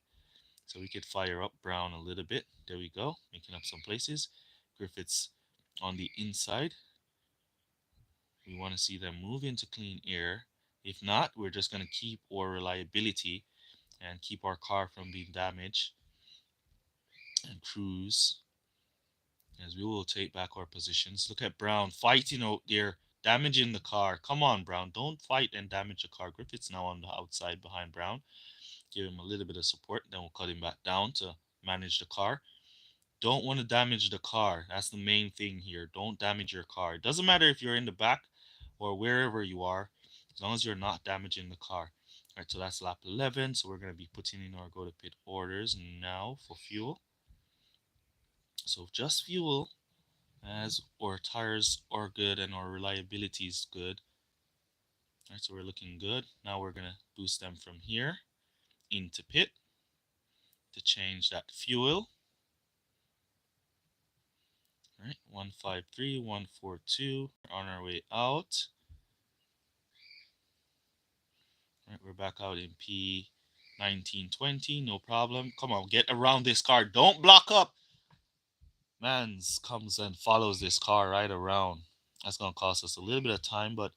So we could fire up Brown a little bit. There we go, making up some places. Griffiths on the inside. We want to see them move into clean air. If not, we're just going to keep our reliability and keep our car from being damaged and cruise as we will take back our positions. Look at Brown fighting out there, damaging the car. Come on, Brown. Don't fight and damage the car. Griffiths now on the outside behind Brown. Give him a little bit of support. Then we'll cut him back down to manage the car. Don't want to damage the car. That's the main thing here. Don't damage your car. It doesn't matter if you're in the back or wherever you are, as long as you're not damaging the car. All right, so that's lap 11. So we're going to be putting in our go to pit orders now for fuel. So just fuel, as our tires are good and our reliability is good. All right, so we're looking good. Now we're going to boost them from here into pit to change that fuel. All right, 153, 142. We're on our way out. All right, we're back out in P1920. No problem. Come on, get around this car. Don't block up. Mans comes and follows this car right around. That's going to cost us a little bit of time, but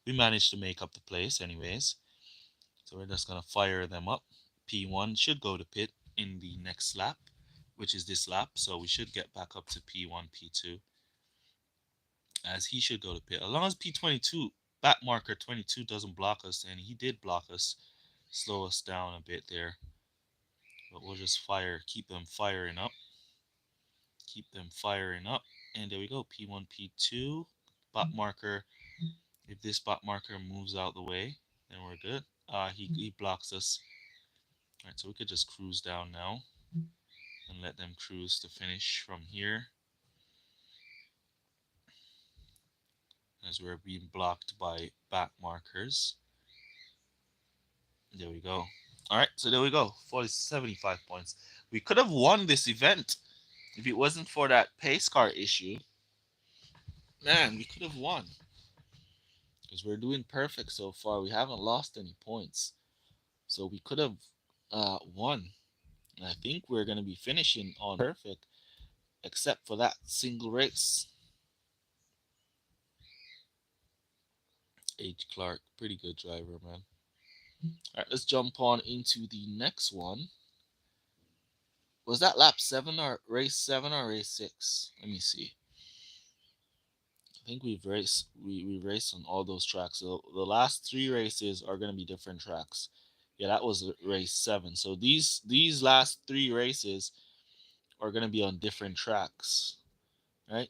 we managed to make up the place anyways. So we're just going to fire them up. P1 should go to pit in the next lap, which is this lap. So we should get back up to P1, P2, as he should go to pit. As long as P22, back marker 22 doesn't block us, and he did block us, slow us down a bit there. But we'll just keep them firing up. Keep them firing up. And there we go, P1, P2, bot marker. If this bot marker moves out the way, then we're good. He blocks us. All right, so we could just cruise down now and let them cruise to finish from here, as we're being blocked by back markers. There we go. All right, so there we go. 75 points. We could have won this event if it wasn't for that pace car issue. Man, we could have won, because we're doing perfect so far. We haven't lost any points, so we could have won. And I think we're going to be finishing on perfect, except for that single race. H. Clark, pretty good driver, man. All right, let's jump on into the next one. Was that lap 7 or race 7 or race 6? Let me see. I think we raced on all those tracks. So the last 3 races are going to be different tracks. Yeah, that was race 7. So these last 3 races are going to be on different tracks, right?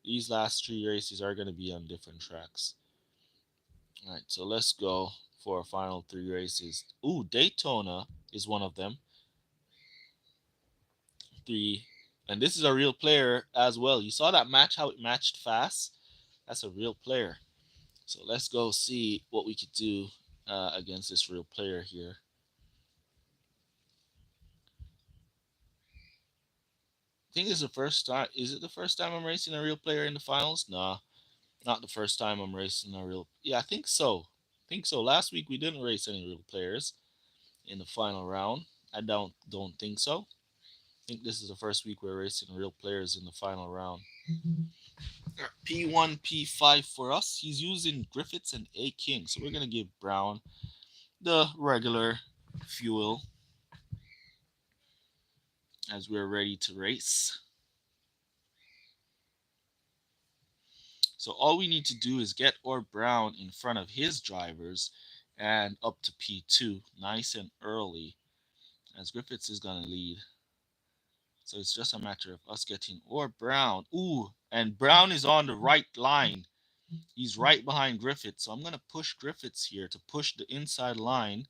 These last 3 races are going to be on different tracks. All right, so let's go for our final 3 races. Ooh, Daytona is one of them. And this is a real player as well. You saw that match, how it matched fast? That's a real player. So let's go see what we could do against this real player here. I think this is the first time. Is it the first time I'm racing a real player in the finals? Nah, not the first time I'm racing a real. Yeah, I think so. I think so. Last week we didn't race any real players in the final round. I don't think so. I think this is the first week we're racing real players in the final round. P1, P5 for us. He's using Griffiths and A King. So we're going to give Brown the regular fuel as we're ready to race. So all we need to do is get our Brown in front of his drivers and up to P2 nice and early, as Griffiths is going to lead. So it's just a matter of us getting or Brown. Ooh, and Brown is on the right line. He's right behind Griffiths. So I'm going to push Griffiths here to push the inside line,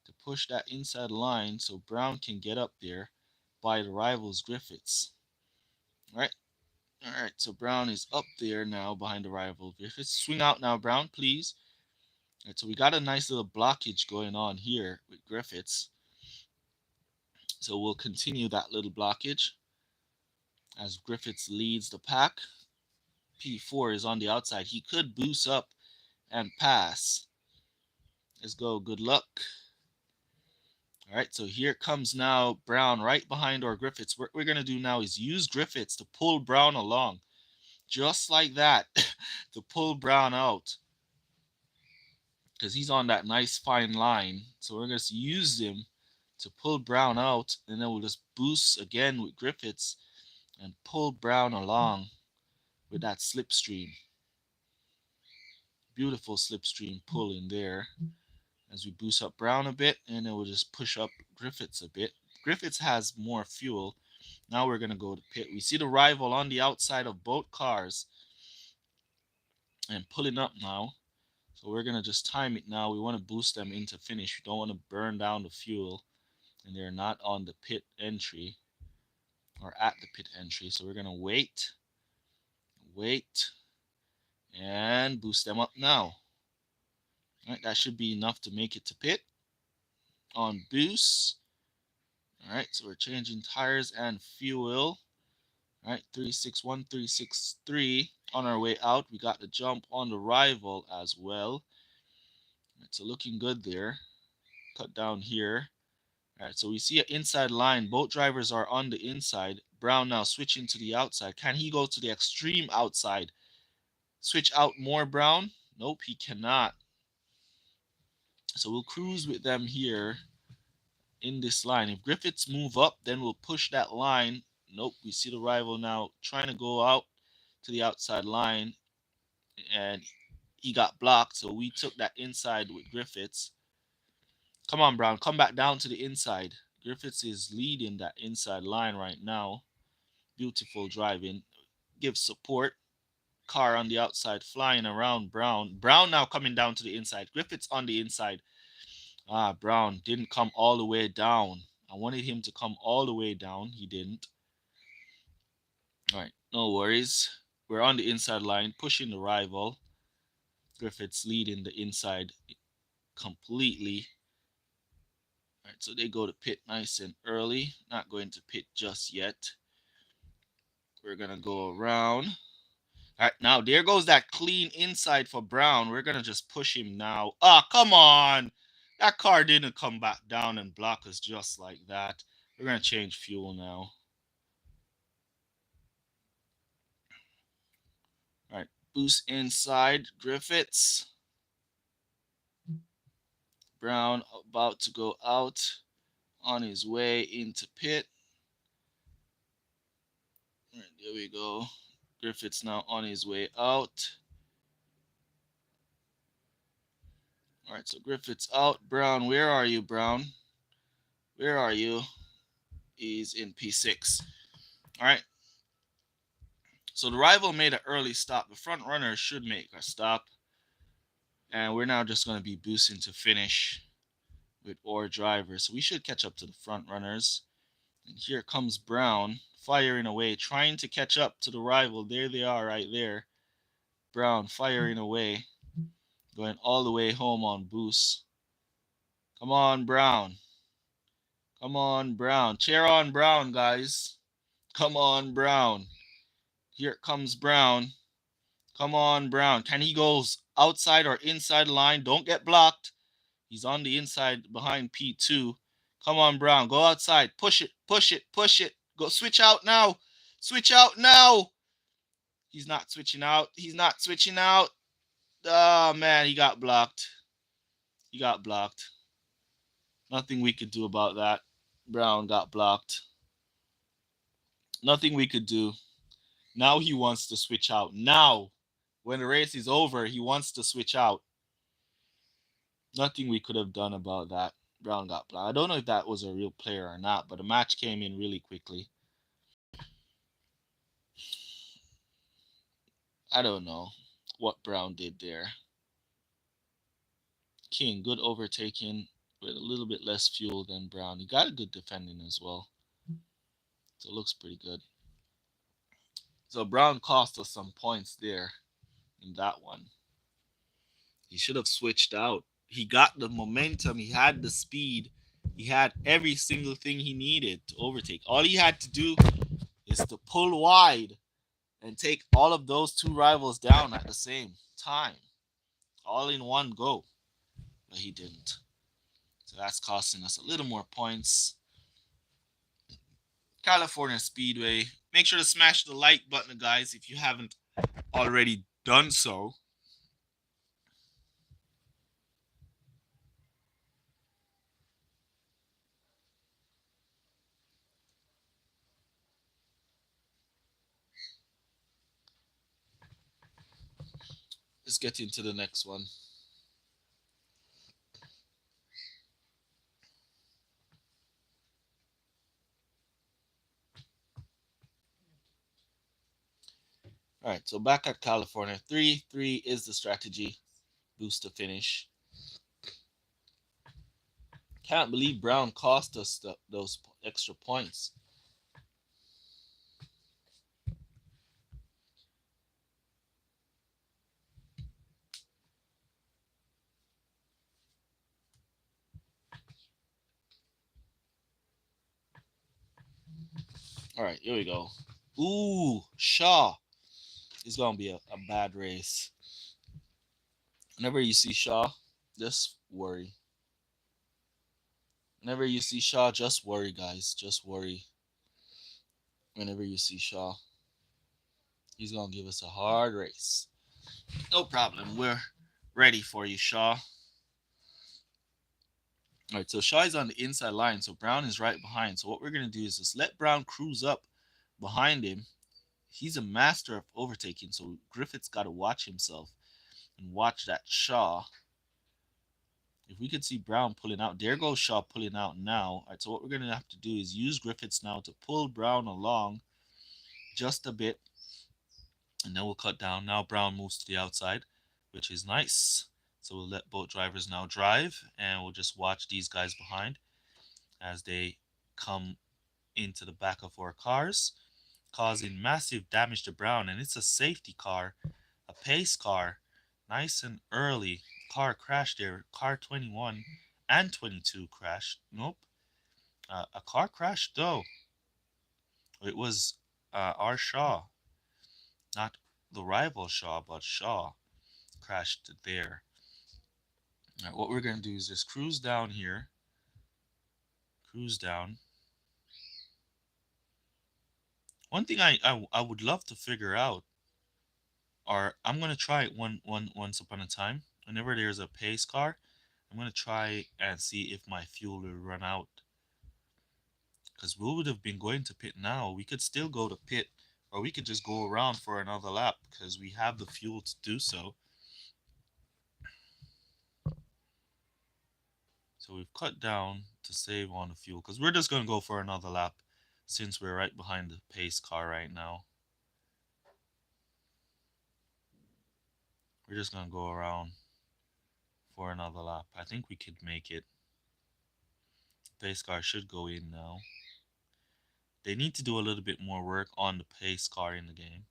to push that inside line so Brown can get up there by the rivals Griffiths. All right. All right, so Brown is up there now behind the rival Griffiths. Swing out now, Brown, please. All right, so we got a nice little blockage going on here with Griffiths. So we'll continue that little blockage as Griffiths leads the pack. P4 is on the outside. He could boost up and pass. Let's go. Good luck. All right, so here comes now Brown right behind our Griffiths. What we're going to do now is use Griffiths to pull Brown along. Just like that, to pull Brown out. Because he's on that nice fine line. So we're going to use him to pull Brown out. And then we'll just boost again with Griffiths and pull Brown along with that slipstream. Beautiful slipstream pull in there as we boost up Brown a bit. And then we'll just push up Griffiths a bit. Griffiths has more fuel. Now we're going to go to pit. We see the rival on the outside of both cars and pulling up now. So we're going to just time it now. We want to boost them into finish. We don't want to burn down the fuel. And they're not on the pit entry or at the pit entry. So we're going to wait, and boost them up now. All right, that should be enough to make it to pit. On boost. All right, so we're changing tires and fuel. All right, 361, 363. On our way out, we got the jump on the rival as well. All right, so looking good there. Cut down here. All right, so we see an inside line. Both drivers are on the inside. Brown now switching to the outside. Can he go to the extreme outside? Switch out more, Brown? Nope, he cannot. So we'll cruise with them here in this line. If Griffiths move up, then we'll push that line. Nope, we see the rival now trying to go out to the outside line, and he got blocked. So we took that inside with Griffiths. Come on, Brown, come back down to the inside. Griffiths is leading that inside line right now. Beautiful driving. Give support. Car on the outside flying around Brown. Brown now coming down to the inside. Griffiths on the inside. Brown didn't come all the way down. I wanted him to come all the way down. He didn't. All right, no worries. We're on the inside line, pushing the rival. Griffiths leading the inside completely. All right, so they go to pit nice and early. Not going to pit just yet. We're going to go around. All right, now there goes that clean inside for Brown. We're going to just push him now. Come on. That car didn't come back down and block us just like that. We're going to change fuel now. All right, boost inside. Griffiths. Brown about to go out on his way into pit. All right, there we go. Griffiths now on his way out. All right, so Griffiths out. Brown, where are you, Brown? Where are you? is in P6. All right. So the rival made an early stop. The front runner should make a stop. And we're now just going to be boosting to finish with our drivers. So we should catch up to the front runners. And here comes Brown firing away, trying to catch up to the rival. There they are right there. Brown firing away, going all the way home on boost. Come on, Brown. Come on, Brown. Cheer on Brown, guys. Come on, Brown. Here comes Brown. Come on, Brown. Can he go outside or inside the line? Don't get blocked. He's on the inside behind P2. Come on, Brown. Go outside. Push it. Push it. Push it. Go switch out now. Switch out now. He's not switching out. He's not switching out. Oh, man. He got blocked. He got blocked. Nothing we could do about that. Brown got blocked. Nothing we could do. Now he wants to switch out. Now, when the race is over, he wants to switch out. Nothing we could have done about that. Brown got blocked. I don't know if that was a real player or not, but the match came in really quickly. I don't know what Brown did there. King, good overtaking with a little bit less fuel than Brown. He got a good defending as well. So it looks pretty good. So Brown cost us some points there in that one. He should have switched out. He got the momentum. He had the speed. He had every single thing he needed to overtake. All he had to do is to pull wide and take all of those two rivals down at the same time. All in one go. But he didn't. So that's costing us a little more points. California Speedway. Make sure to smash the like button, guys, if you haven't already done so. Let's get into the next one. All right, so back at California. 3-3 is the strategy. Boost to finish. Can't believe Brown cost us those extra points. All right, here we go. Ooh, Shaw. It's going to be a bad race. Whenever you see Shaw, just worry. Whenever you see Shaw, just worry, guys. Just worry. Whenever you see Shaw, he's going to give us a hard race. No problem. We're ready for you, Shaw. All right, so Shaw is on the inside line, so Brown is right behind. So what we're going to do is just let Brown cruise up behind him. He's a master of overtaking, so Griffith's got to watch himself and watch that Shaw. If we could see Brown pulling out, there goes Shaw pulling out now. All right, so what we're going to have to do is use Griffiths now to pull Brown along just a bit, and then we'll cut down. Now Brown moves to the outside, which is nice. So we'll let both drivers now drive, and we'll just watch these guys behind as they come into the back of our cars, causing massive damage to Brown. And it's a safety car, a pace car, nice and early. Car crashed there. Car 21 and 22 crashed. Nope. A car crashed though. It was our Shaw, not the rival Shaw, but Shaw crashed there. All right, what we're going to do is just cruise down here. Cruise down. One thing I would love to figure out, or I'm going to try it once upon a time. Whenever there's a pace car, I'm going to try and see if my fuel will run out. Because we would have been going to pit now. We could still go to pit, or we could just go around for another lap because we have the fuel to do so. So we've cut down to save on the fuel because we're just going to go for another lap. since we're right behind the pace car right now, we're just gonna go around for another lap. I think we could make it. Pace car should go in now. They need to do a little bit more work on the pace car in the game.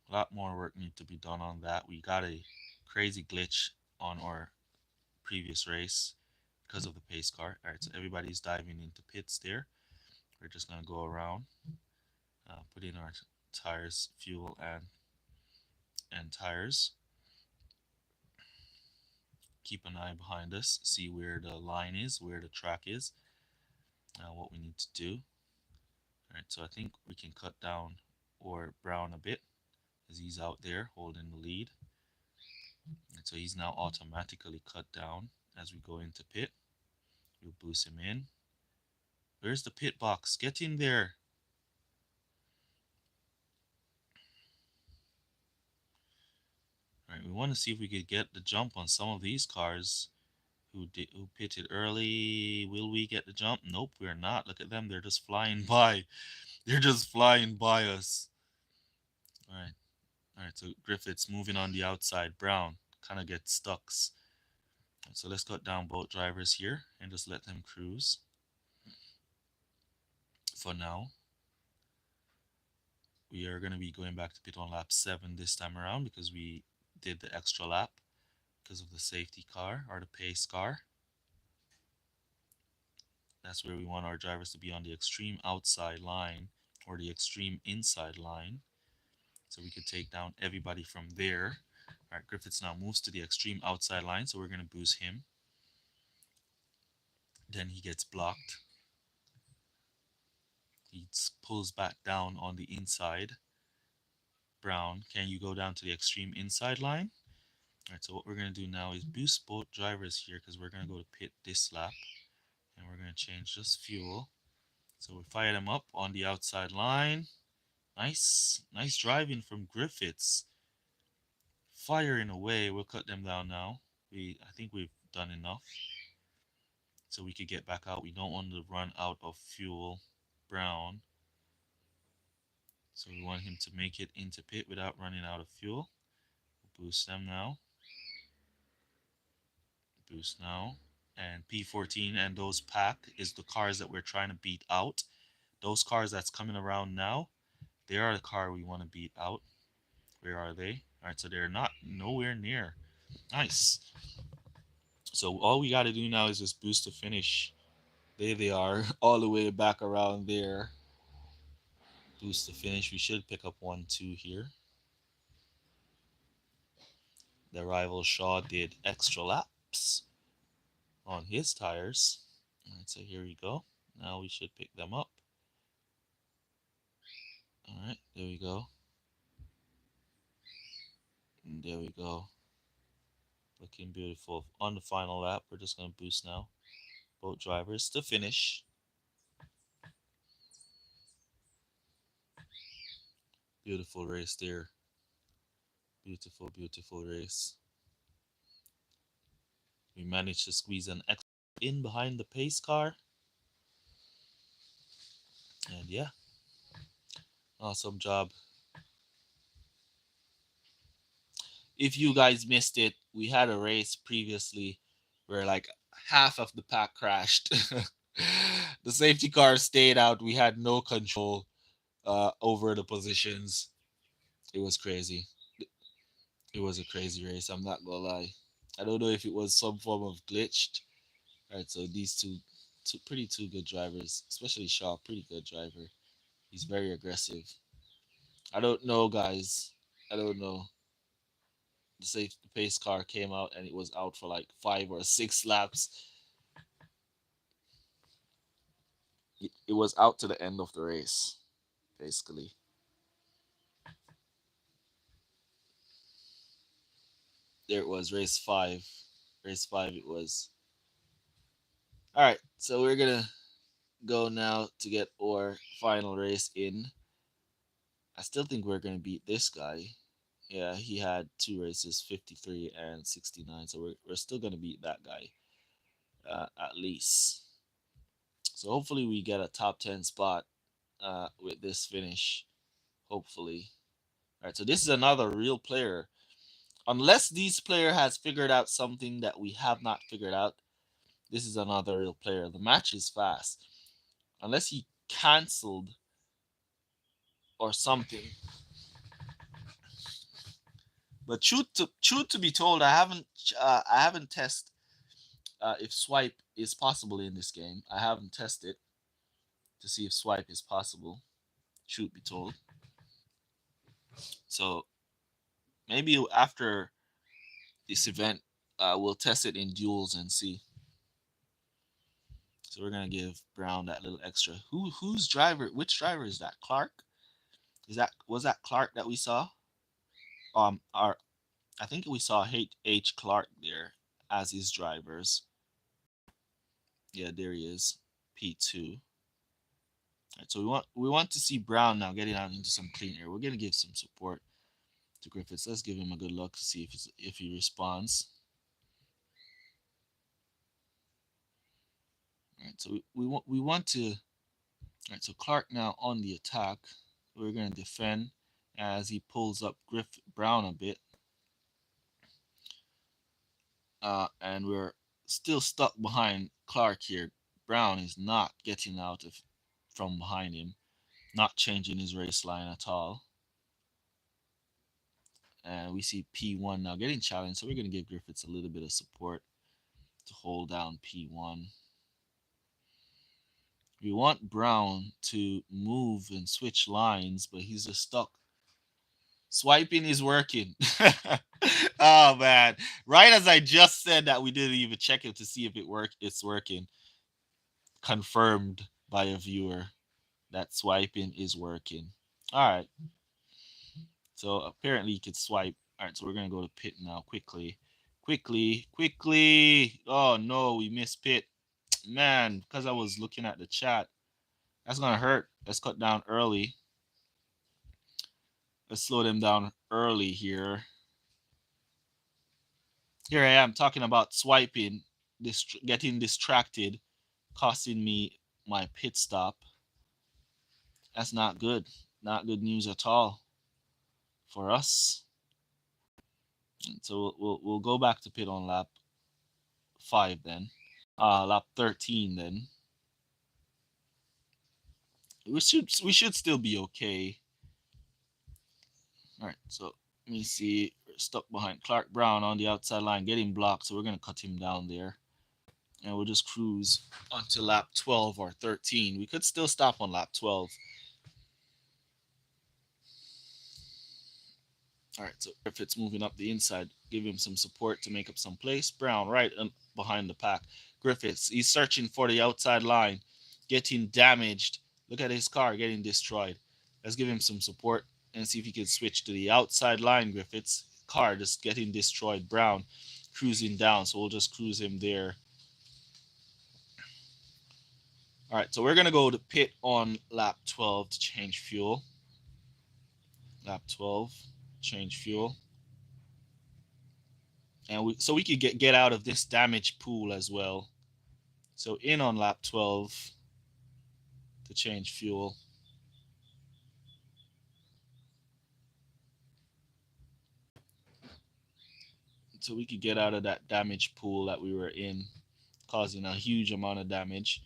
A lot more work needs to be done on that. We got a crazy glitch on our previous race because of the pace car. All right, so everybody's diving into pits there. We're just gonna go around, put in our tires, fuel, and tires. Keep an eye behind us, see where the line is, where the track is, what we need to do. All right, so I think we can cut down or Brown a bit as he's out there holding the lead. And so he's now automatically cut down as we go into pit. We'll boost him in. Where's the pit box? Get in there. All right, we want to see if we could get the jump on some of these cars who pitted early. Will we get the jump? Nope, we're not. Look at them. They're just flying by. They're just flying by us. All right. All right, so Griffith's moving on the outside. Brown kind of gets stuck. So let's cut down both drivers here and just let them cruise for now. We are going to be going back to pit on lap 7 this time around because we did the extra lap because of the safety car or the pace car. That's where we want our drivers to be, on the extreme outside line or the extreme inside line, so we could take down everybody from there. All right, Griffiths now moves to the extreme outside line, so we're going to boost him. Then he gets blocked. He pulls back down on the inside. Brown, can you go down to the extreme inside line? All right, so what we're going to do now is boost both drivers here because we're going to go to pit this lap. And we're going to change just fuel. So we fire them up on the outside line. Nice driving from Griffiths. Firing away. We'll cut them down now. I think we've done enough. So we could get back out. We don't want to run out of fuel. Brown. So we want him to make it into pit without running out of fuel. We'll boost them now. Boost now. And P14 and those pack is the cars that we're trying to beat out. Those cars that's coming around now, they are the car we want to beat out. Where are they? All right, so they're not nowhere near. Nice. So all we got to do now is just boost to finish. There they are, all the way back around there. Boost to finish. We should pick up 1-2 here. The rival Shaw did extra laps on his tires. All right, so here we go. Now we should pick them up. All right, there we go. And there we go. Looking beautiful. On the final lap, we're just going to boost now. Both drivers to finish. Beautiful race there. Beautiful, beautiful race. We managed to squeeze an extra in behind the pace car. And yeah, awesome job. If you guys missed it, we had a race previously where like half of the pack crashed. The safety car stayed out. We had no control over the positions. It was crazy. It was a crazy race. I'm not gonna lie. I don't know if it was some form of glitched. All right, so these two good drivers, especially Shaw, pretty good driver. He's very aggressive. I don't know, guys. I don't know. The pace car came out and it was out for like 5 or 6 laps. It was out to the end of the race, basically. There it was, race 5. Race 5 it was. All right, so we're gonna go now to get our final race in. I still think we're gonna beat this guy. Yeah, he had 2 races, 53 and 69. So we're still gonna beat that guy, at least. So hopefully we get a top 10 spot with this finish. Hopefully. All right, so this is another real player. Unless this player has figured out something that we have not figured out, this is another real player. The match is fast. Unless he canceled or something. But truth to be told, I haven't tested if swipe is possible in this game. I haven't tested to see if swipe is possible. Truth be told, so maybe after this event, we'll test it in duels and see. So we're gonna give Brown that little extra. Whose driver? Which driver is that? Clark? Was that Clark that we saw? Our I think we saw H Clark there as his drivers. Yeah, there he is, P2. Right, so we want to see Brown now getting out into some clean air. We're gonna give some support to Griffiths. Let's give him a good look to see if he responds. All right, so we want to. All right, so Clark now on the attack. We're gonna defend as he pulls up Brown a bit, and we're still stuck behind Clark here. Brown is not getting out from behind him, not changing his race line at all. And we see P1 now getting challenged, so we're going to give Griffiths a little bit of support to hold down P1. We want Brown to move and switch lines, but he's just stuck. Swiping is working. Oh man! Right as I just said that, we didn't even check it to see if it's working. Confirmed by a viewer that swiping is working. All right. So apparently you could swipe. All right, so we're gonna go to pit now quickly. Oh no, we missed pit. Man, because I was looking at the chat. That's gonna hurt. Let's cut down early. Let's slow them down early here. Here I am talking about swiping, getting distracted, costing me my pit stop. That's not good. Not good news at all for us. So we'll go back to pit on lap 5 then. Lap 13 then. We should still be okay. All right, so let me see. We're stuck behind Clark Brown on the outside line, getting blocked, so we're gonna cut him down there, and we'll just cruise onto lap 12 or 13. We could still stop on lap 12. All right, so Griffiths moving up the inside, give him some support to make up some place. Brown right behind the pack. Griffiths, he's searching for the outside line, getting damaged. Look at his car getting destroyed. Let's give him some support and see if he can switch to the outside line. Griffiths' car just getting destroyed. Brown cruising down, so we'll just cruise him there. All right, so we're going to go to pit on lap 12 to change fuel. Lap 12. Change fuel, and we could get out of this damage pool as well. So in on lap 12 to change fuel. So we could get out of that damage pool that we were in, causing a huge amount of damage.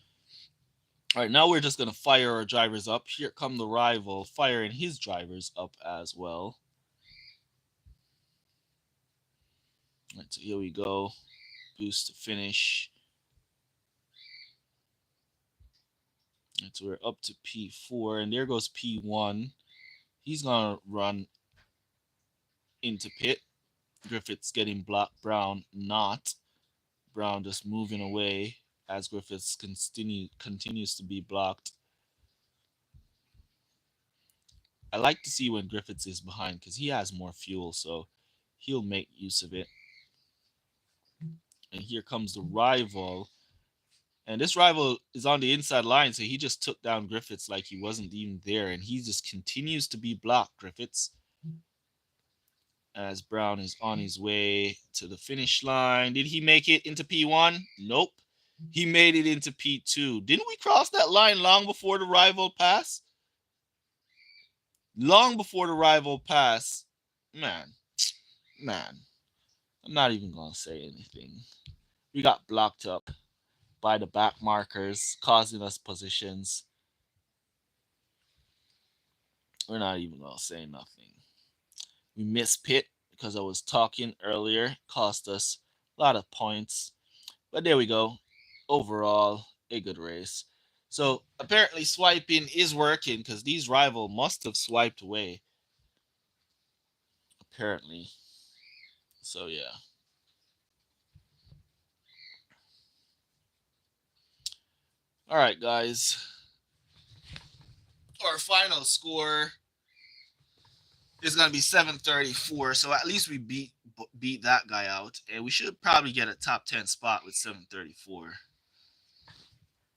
All right, now we're just going to fire our drivers up. Here come the rival firing his drivers up as well. All right, so here we go. Boost to finish. All right, so we're up to P4, and there goes P1. He's going to run into pit. Griffiths getting blocked. Brown not. Brown just moving away as Griffiths continues to be blocked. I like to see when Griffiths is behind because he has more fuel, so he'll make use of it. And here comes the rival. And this rival is on the inside line, so he just took down Griffiths like he wasn't even there. And he just continues to be blocked, Griffiths. As Brown is on his way to the finish line. Did he make it into P1? Nope. He made it into P2. Didn't we cross that line long before the rival pass? Long before the rival pass. Man, man. I'm not even going to say anything. We got blocked up by the back markers, causing us positions. We're not even going to say nothing. We missed pit because I was talking earlier. Cost us a lot of points. But there we go. Overall, a good race. So apparently swiping is working because these rival must have swiped away. Apparently. So yeah. All right, guys. Our final score is gonna be 734. So at least we beat that guy out, and we should probably get a top 10 spot with 734.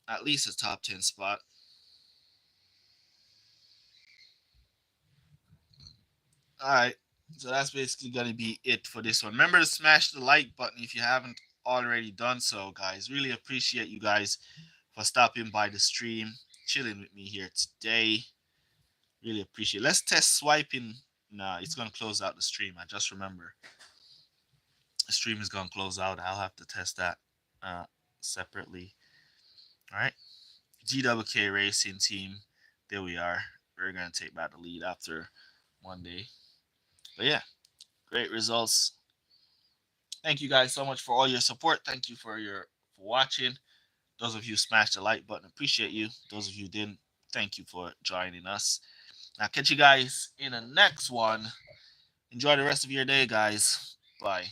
At least a top 10 spot. All right. So that's basically going to be it for this one. Remember to smash the like button if you haven't already done so, guys. Really appreciate you guys for stopping by the stream, chilling with me here today. Really appreciate it. Let's test swiping. Nah, it's going to close out the stream. I just remember. The stream is going to close out. I'll have to test that separately. All right. GWK Racing Team. There we are. We're going to take back the lead after one day. But yeah, great results. Thank you guys so much for all your support. Thank you for watching. Those of you smashed the like button, appreciate you. Those of you who didn't, thank you for joining us. Now catch you guys in the next one. Enjoy the rest of your day, guys. Bye.